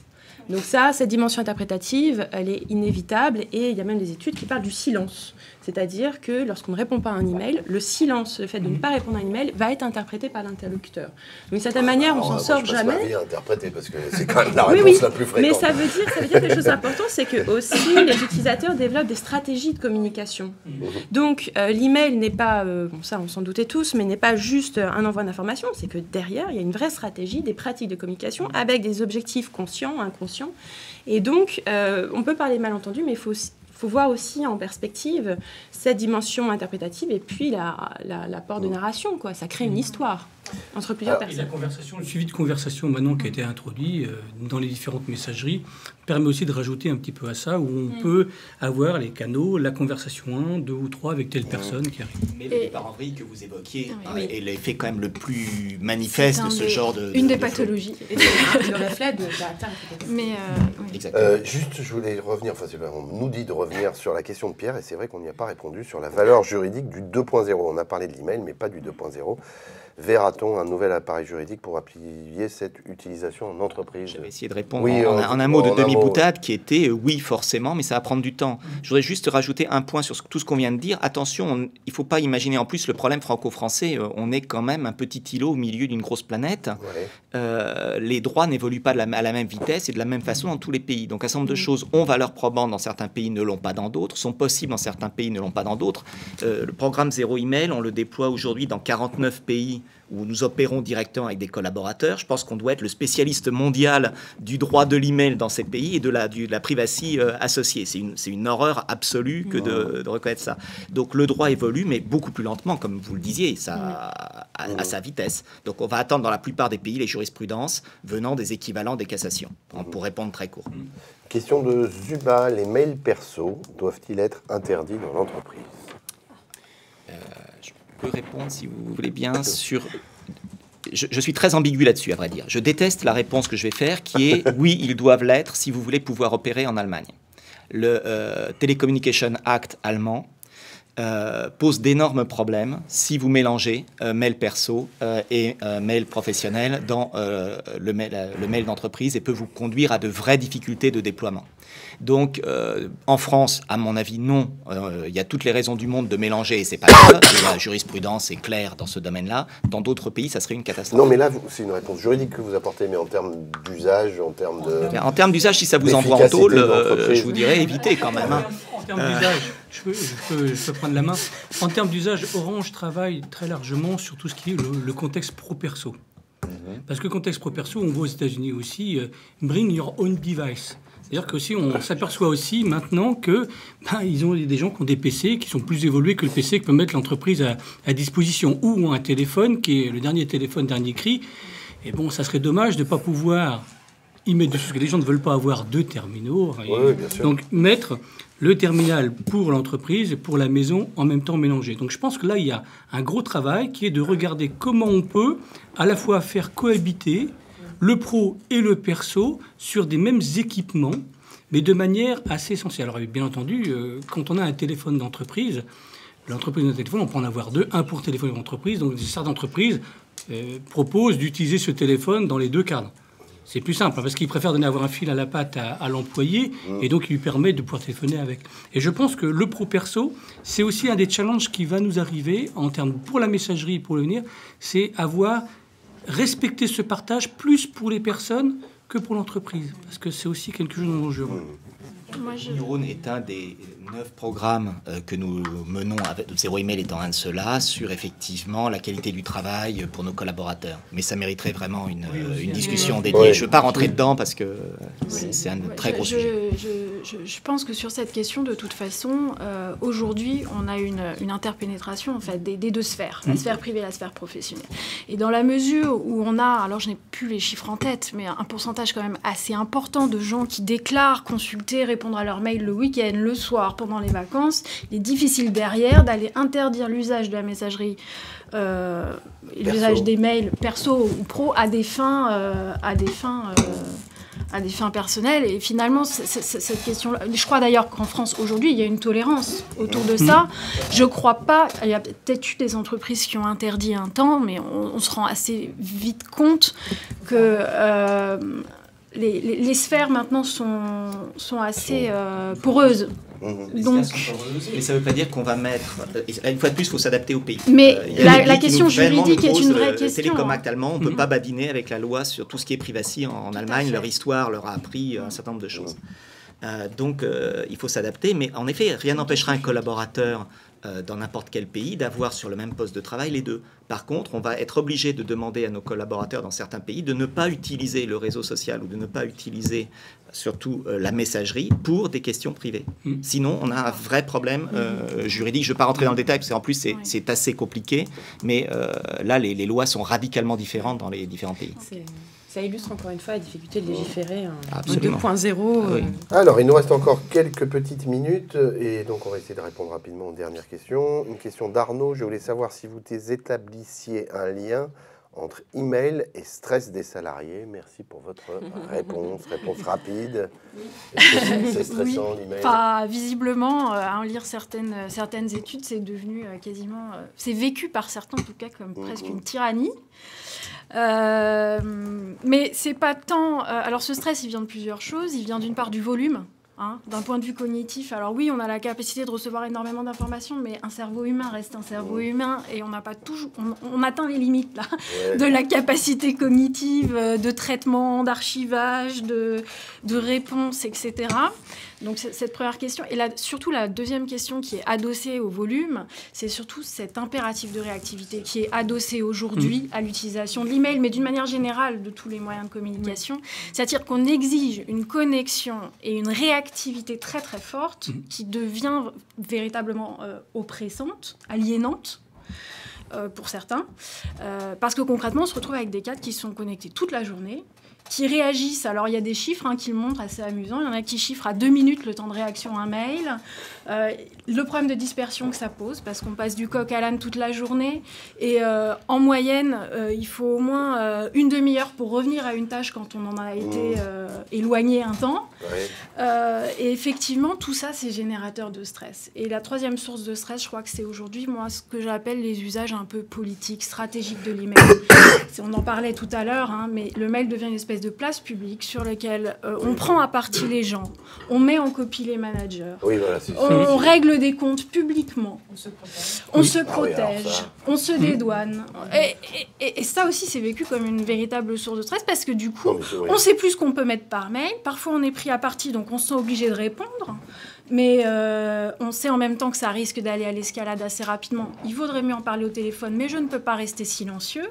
Donc ça, cette dimension interprétative, elle est inévitable et il y a même des études qui parlent du silence. C'est-à-dire que lorsqu'on ne répond pas à un email, le silence, le fait de ne pas répondre à un email, va être interprété par l'interlocuteur. Donc d'une certaine manière, on s'en sort jamais. Je passe ma vie à interpréter parce que c'est quand même la réponse la plus fréquente. Mais ça veut dire quelque chose d'important, c'est que aussi les utilisateurs développent des stratégies de communication. Donc l'email n'est pas, bon ça on s'en doutait tous, mais n'est pas juste un envoi d'informations, c'est que derrière il y a une vraie stratégie, des pratiques de communication avec des objectifs conscients, inconscients. Et donc on peut parler de malentendus, mais il faut voir aussi en perspective cette dimension interprétative et puis l'apport de narration, quoi. Ça crée une histoire entre plusieurs personnes. Et la conversation, le suivi de conversation maintenant qui a été introduit dans les différentes messageries permet aussi de rajouter un petit peu à ça, où on peut avoir les canaux, la conversation 1, 2 ou 3 avec telle personne qui arrive. Mais le départ en vrille que vous évoquiez est l'effet quand même le plus manifeste de ce genre de... Une des pathologies. Le reflet de l'atteinte. Mais Exactement. Juste, je voulais revenir, on nous dit de revenir sur la question de Pierre, et c'est vrai qu'on n'y a pas répondu, sur la valeur juridique du 2.0. On a parlé de l'email, mais pas du 2.0. Verra-t-on un nouvel appareil juridique pour appuyer cette utilisation en entreprise? J'avais essayé de répondre en un mot de demi-boutade qui était oui, forcément, mais ça va prendre du temps. Je voudrais juste rajouter un point sur tout ce qu'on vient de dire. Attention, il ne faut pas imaginer en plus le problème franco-français. On est quand même un petit îlot au milieu d'une grosse planète. Ouais. Les droits n'évoluent pas à la même vitesse et de la même façon dans tous les pays. Donc un certain nombre de choses ont valeur probante dans certains pays, ne l'ont pas dans d'autres, sont possibles dans certains pays, ne l'ont pas dans d'autres. Le programme Zéro Email, on le déploie aujourd'hui dans 49 pays où nous opérons directement avec des collaborateurs. Je pense qu'on doit être le spécialiste mondial du droit de l'email dans ces pays et de la privacy associée. C'est une horreur absolue que de reconnaître ça. Donc le droit évolue, mais beaucoup plus lentement, comme vous le disiez, à sa vitesse. Donc on va attendre dans la plupart des pays les jurisprudences venant des équivalents des cassations, pour répondre très court. Question de Zuba, les mails perso doivent-ils être interdits dans l'entreprise? Je peux répondre, si vous voulez bien, sur... Je suis très ambigu là-dessus, à vrai dire. Je déteste la réponse que je vais faire, qui est « oui, ils doivent l'être si vous voulez pouvoir opérer en Allemagne ». Le Telecommunication Act allemand pose d'énormes problèmes si vous mélangez mail perso et mail professionnel dans le mail d'entreprise et peut vous conduire à de vraies difficultés de déploiement. Donc, en France, à mon avis, non. Il y a toutes les raisons du monde de mélanger, et c'est pas grave. La jurisprudence est claire dans ce domaine-là. Dans d'autres pays, ça serait une catastrophe. Non, mais là, c'est une réponse juridique que vous apportez, mais en termes d'usage, en termes de... En termes d'usage, si ça vous envoie en tôle, je vous dirais évitez quand même. Hein. En termes d'usage, je peux prendre la main. En termes d'usage, Orange travaille très largement sur tout ce qui est le contexte pro-perso. Parce que le contexte pro-perso, on voit aux États-Unis aussi, bring your own device. C'est-à-dire qu'aussi, on s'aperçoit aussi maintenant que ils ont des gens qui ont des PC qui sont plus évolués que le PC que peut mettre l'entreprise à disposition, ou ont un téléphone qui est le dernier téléphone, dernier cri. Et bon, ça serait dommage de ne pas pouvoir y mettre dessus, parce que les gens ne veulent pas avoir 2 terminaux. Oui, bien sûr. Donc, mettre le terminal pour l'entreprise et pour la maison en même temps mélangé. Donc, je pense que là, il y a un gros travail qui est de regarder comment on peut à la fois faire cohabiter le pro et le perso sur des mêmes équipements, mais de manière assez essentielle. Alors, bien entendu, quand on a un téléphone d'entreprise, l'entreprise d'un téléphone, on peut en avoir 2, un pour téléphone d'entreprise. Donc, certaines entreprises proposent d'utiliser ce téléphone dans les 2 cadres. C'est plus simple, parce qu'il préfère donner avoir un fil à la patte à l'employé, et donc il lui permet de pouvoir téléphoner avec. Et je pense que le pro-perso, c'est aussi un des challenges qui va nous arriver en termes pour la messagerie et pour l'avenir, c'est avoir respecté ce partage plus pour les personnes que pour l'entreprise, parce que c'est aussi quelque chose d'enjoueux. Neuron est un des 9 programmes que nous menons, avec Zéro Email étant un de ceux-là, sur effectivement la qualité du travail pour nos collaborateurs. Mais ça mériterait vraiment une discussion dédiée. Oui. Je ne veux pas rentrer dedans parce que c'est un très gros sujet. Je pense que sur cette question, de toute façon, aujourd'hui, on a une interpénétration en fait, des deux sphères, la sphère privée et la sphère professionnelle. Et dans la mesure où on a, alors je n'ai plus les chiffres en tête, mais un pourcentage quand même assez important de gens qui déclarent consulter, répondre à leur mail le week-end, le soir, pendant les vacances, il est difficile derrière d'aller interdire l'usage de la messagerie, l'usage des mails perso ou pro à des fins personnelles. Et finalement, cette question-là, je crois d'ailleurs qu'en France, aujourd'hui, il y a une tolérance autour de ça. Je crois pas, il y a peut-être eu des entreprises qui ont interdit un temps, mais on se rend assez vite compte que les sphères maintenant sont assez poreuses. Donc, mais ça ne veut pas dire qu'on va mettre. Une fois de plus, il faut s'adapter au pays. Mais la question juridique est une vraie question. Télécom Act allemand, on ne peut pas badiner avec la loi sur tout ce qui est privacy en Allemagne. Leur histoire leur a appris un certain nombre de choses. Donc, il faut s'adapter. Mais en effet, rien n'empêchera un collaborateur dans n'importe quel pays d'avoir sur le même poste de travail les deux. Par contre, on va être obligé de demander à nos collaborateurs dans certains pays de ne pas utiliser le réseau social ou de ne pas utiliser surtout la messagerie pour des questions privées. Sinon, on a un vrai problème juridique. Je ne vais pas rentrer dans le détail parce qu'en plus, c'est assez compliqué. Mais là, les lois sont radicalement différentes dans les différents pays. Ça illustre encore une fois la difficulté de légiférer en 2.0. Ah, oui. Alors, il nous reste encore quelques petites minutes et donc on va essayer de répondre rapidement aux dernières questions. Une question d'Arnaud. Je voulais savoir si vous établissiez un lien entre email et stress des salariés. Merci pour votre réponse rapide. C'est stressant l'email? Enfin, visiblement, à en lire certaines études, c'est devenu quasiment... c'est vécu par certains, en tout cas, comme presque une tyrannie. Mais c'est pas tant... alors, ce stress, il vient de plusieurs choses. Il vient d'une part du volume. D'un point de vue cognitif, alors oui, on a la capacité de recevoir énormément d'informations, mais un cerveau humain reste un cerveau humain et on n'a pas toujours, on atteint les limites là, de la capacité cognitive, de traitement, d'archivage, de réponse, etc. Donc cette première question. Et surtout la deuxième question qui est adossée au volume, c'est surtout cet impératif de réactivité qui est adossé aujourd'hui à l'utilisation de l'email, mais d'une manière générale de tous les moyens de communication. C'est-à-dire qu'on exige une connexion et une réactivité très très forte qui devient véritablement oppressante, aliénante. Pour certains, parce que concrètement, on se retrouve avec des cadres qui sont connectés toute la journée, qui réagissent. Alors, il y a des chiffres qui le montrent assez amusants. Il y en a qui chiffrent à 2 minutes le temps de réaction à un mail. Le problème de dispersion que ça pose, parce qu'on passe du coq à l'âne toute la journée. Et en moyenne, il faut au moins une demi-heure pour revenir à une tâche quand on en a été éloigné un temps. Et effectivement, tout ça, c'est générateur de stress. Et la troisième source de stress, je crois que c'est aujourd'hui, moi, ce que j'appelle les usages un peu politiques, stratégiques de l'email. On en parlait tout à l'heure, mais le mail devient une espèce de place publique sur laquelle on prend à partie les gens, on met en copie les managers, on règle des comptes publiquement, on se protège, on se dédouane. Et ça aussi, c'est vécu comme une véritable source de stress parce que du coup, on ne sait plus ce qu'on peut mettre par mail. Parfois, on est pris à partie, donc on se sent obligé de répondre. Mais on sait en même temps que ça risque d'aller à l'escalade assez rapidement. Il vaudrait mieux en parler au téléphone, mais je ne peux pas rester silencieux.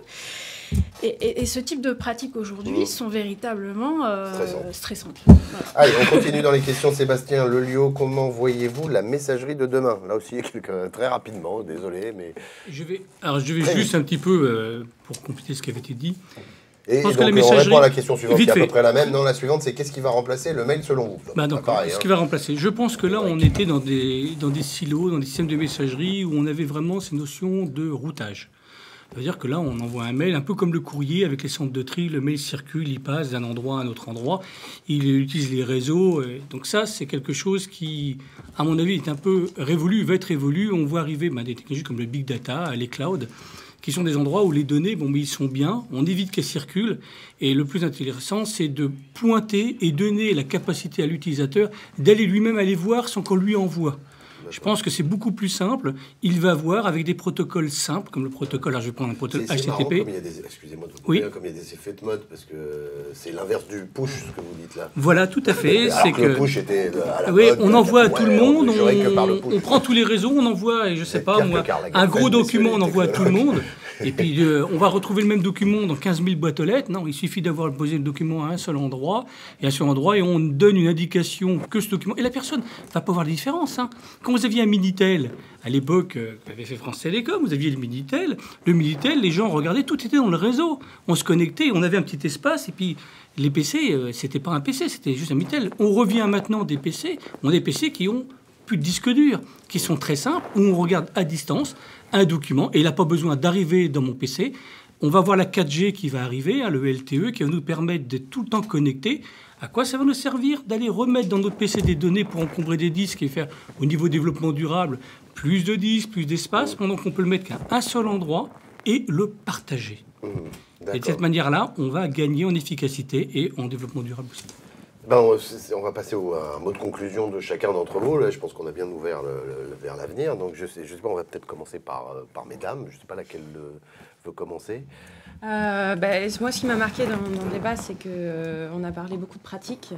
Et ce type de pratiques aujourd'hui sont véritablement stressantes. Voilà. Allez, on continue dans les questions. Sébastien Lelio, comment voyez-vous la messagerie de demain? Là aussi, très rapidement, désolé. Mais... Je vais juste un petit peu, pour compléter ce qui avait été dit. Et donc, on répond à la question suivante, qui est à peu près la même. Non, la suivante, c'est qu'est-ce qui va remplacer le mail selon vous? Ce qui va remplacer. Je pense que là, on était dans des silos, dans des systèmes de messagerie où on avait vraiment ces notions de routage. C'est-à-dire que là, on envoie un mail, un peu comme le courrier avec les centres de tri. Le mail circule, il passe d'un endroit à un autre endroit. Il utilise les réseaux. Donc ça, c'est quelque chose qui, à mon avis, est un peu révolu, va être révolu. On voit arriver des technologies comme le big data, les clouds, qui sont des endroits où les données, mais ils sont bien, on évite qu'elles circulent. Et le plus intéressant, c'est de pointer et donner la capacité à l'utilisateur d'aller lui-même aller voir sans qu'on lui envoie. Je pense que c'est beaucoup plus simple. Il va voir avec des protocoles simples, comme le protocole, alors je vais prendre un protocole HTTP. Marrant, comme il y a des, excusez-moi de vous couper, comme il y a des effets de mode, parce que c'est l'inverse du push, ce que vous dites là. Voilà, tout à fait. Alors que le push était à la oui, mode, on envoie à tout le monde, on prend tous les réseaux, on envoie, et je sais pas, moi, un gros document, on envoie à tout le monde. Et puis, on va retrouver le même document dans 15 000 boîtes aux lettres. Non, il suffit d'avoir posé le document à un seul endroit, et on donne une indication que ce document... Et la personne ne va pas voir la différence. Hein. Quand vous aviez un Minitel, à l'époque, qu'avait fait France Télécom, vous aviez le Minitel. Le Minitel, les gens regardaient, tout était dans le réseau. On se connectait, on avait un petit espace, et puis... Les PC, c'était pas un PC, c'était juste un Minitel. On revient maintenant des PC, on a des PC qui ont plus de disque dur, qui sont très simples, où on regarde à distance un document, et il n'a pas besoin d'arriver dans mon PC. On va voir la 4G qui va arriver, le LTE, qui va nous permettre d'être tout le temps connectés. À quoi ça va nous servir d'aller remettre dans notre PC des données pour encombrer des disques et faire, au niveau développement durable, plus de disques, plus d'espace, pendant qu'on peut le mettre qu'à un seul endroit et le partager. Et de cette manière-là, on va gagner en efficacité et en développement durable aussi. On va passer à un mot de conclusion de chacun d'entre vous. Là, je pense qu'on a bien ouvert vers l'avenir. Donc, je sais pas, on va peut-être commencer par mesdames. Je ne sais pas laquelle veut commencer. Moi, ce qui m'a marqué dans le débat, c'est qu'on a parlé beaucoup de pratiques.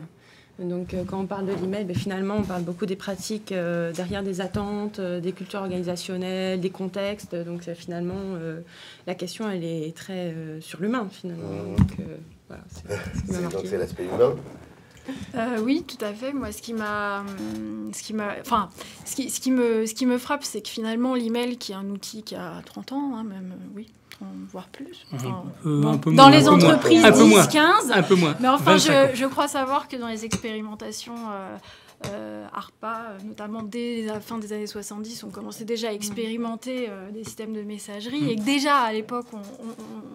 Donc, quand on parle de l'email, finalement, on parle beaucoup des pratiques derrière des attentes, des cultures organisationnelles, des contextes. Donc, finalement, la question, elle est très sur l'humain, finalement. Donc, voilà, c'est ce qui m'a marqué. Donc, c'est l'aspect humain. Oui, tout à fait. Moi, ce qui me frappe, c'est que finalement, l'email, qui est un outil qui a 30 ans, hein, même, voire plus. Un peu dans moins, les entreprises, 10-15. Un peu moins. Mais enfin, je crois savoir que dans les expérimentations ARPA, notamment dès la fin des années 70, on commençait déjà à expérimenter des systèmes de messagerie et que déjà à l'époque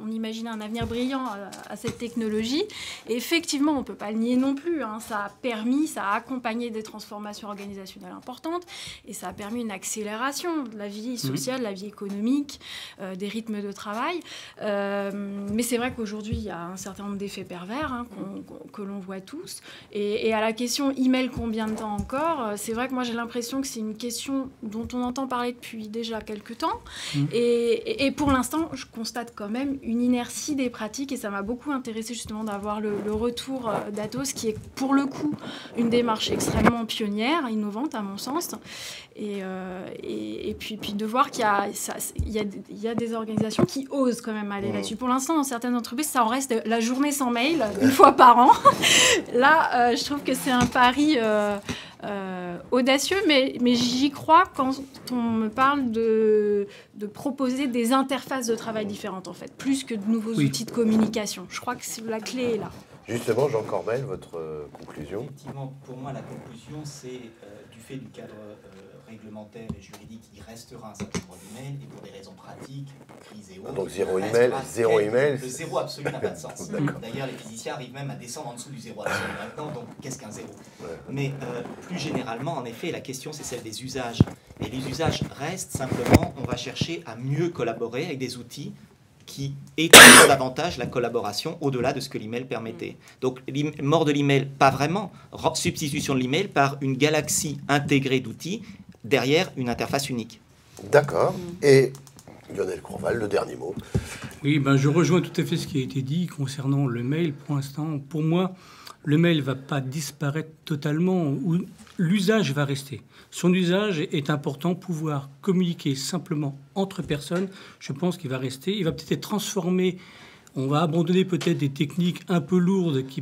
on imaginait un avenir brillant à cette technologie. Et effectivement, on ne peut pas le nier non plus, hein. Ça a accompagné des transformations organisationnelles importantes et ça a permis une accélération de la vie sociale, de la vie économique, des rythmes de travail. Mais c'est vrai qu'aujourd'hui, il y a un certain nombre d'effets pervers, hein, que l'on voit tous. Et à la question email, combien de temps encore, c'est vrai que moi j'ai l'impression que c'est une question dont on entend parler depuis déjà quelques temps. Et pour l'instant, je constate quand même une inertie des pratiques et ça m'a beaucoup intéressé justement d'avoir le retour d'Atos qui est pour le coup une démarche extrêmement pionnière, innovante à mon sens. Et puis de voir qu'il y a des organisations qui osent quand même aller là-dessus. Pour l'instant, dans certaines entreprises, ça en reste la journée sans mail, une fois par an. Là, je trouve que c'est un pari audacieux, mais j'y crois quand on me parle de proposer des interfaces de travail différentes, en fait, plus que de nouveaux outils de communication. Je crois que la clé est là. Justement, Jean Corbel, votre conclusion? Effectivement, pour moi, la conclusion, c'est du fait du cadre réglementaire et juridique, il restera un certain nombre d'emails, et pour des raisons pratiques, crise et autres. Donc zéro email. Le zéro absolu n'a pas de sens. D'ailleurs, les physiciens arrivent même à descendre en dessous du zéro absolu maintenant, donc qu'est-ce qu'un zéro? Mais plus généralement, en effet, la question, c'est celle des usages. Et les usages restent simplement, on va chercher à mieux collaborer avec des outils qui étendent davantage la collaboration au-delà de ce que l'email permettait. Donc, mort de l'email, pas vraiment. Substitution de l'email par une galaxie intégrée d'outils derrière une interface unique. D'accord. Et Lionel Courval, le dernier mot. Oui, je rejoins tout à fait ce qui a été dit concernant le mail. Pour l'instant, pour moi, le mail ne va pas disparaître totalement. L'usage va rester. Son usage est important. Pouvoir communiquer simplement entre personnes, je pense qu'il va rester. Il va peut-être être transformé. On va abandonner peut-être des techniques un peu lourdes qui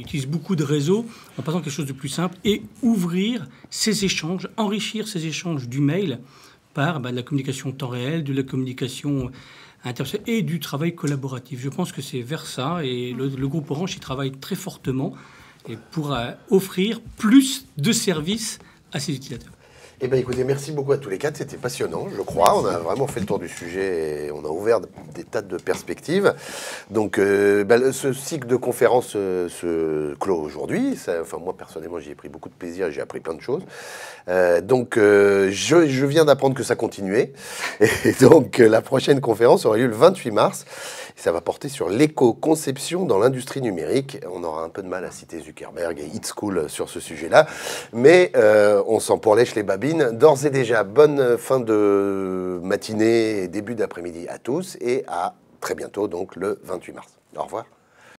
utilisent beaucoup de réseaux en passant à quelque chose de plus simple et ouvrir ces échanges, enrichir ces échanges du mail par de la communication en temps réel, de la communication interpérsonnelle et du travail collaboratif. Je pense que c'est vers ça et le groupe Orange y travaille très fortement et pour offrir plus de services à ses utilisateurs. Eh bien, écoutez, merci beaucoup à tous les quatre. C'était passionnant, je crois. On a vraiment fait le tour du sujet et on a ouvert des tas de perspectives. Donc, ce cycle de conférences se clôt aujourd'hui. Enfin, moi, personnellement, j'y ai pris beaucoup de plaisir et j'ai appris plein de choses. Je viens d'apprendre que ça continuait. Et donc, la prochaine conférence aura lieu le 28 mars. Ça va porter sur l'éco-conception dans l'industrie numérique. On aura un peu de mal à citer Zuckerberg et It's Cool sur ce sujet-là. Mais on s'en pourlèche les babines. D'ores et déjà, bonne fin de matinée et début d'après-midi à tous. Et à très bientôt, donc le 28 mars. Au revoir.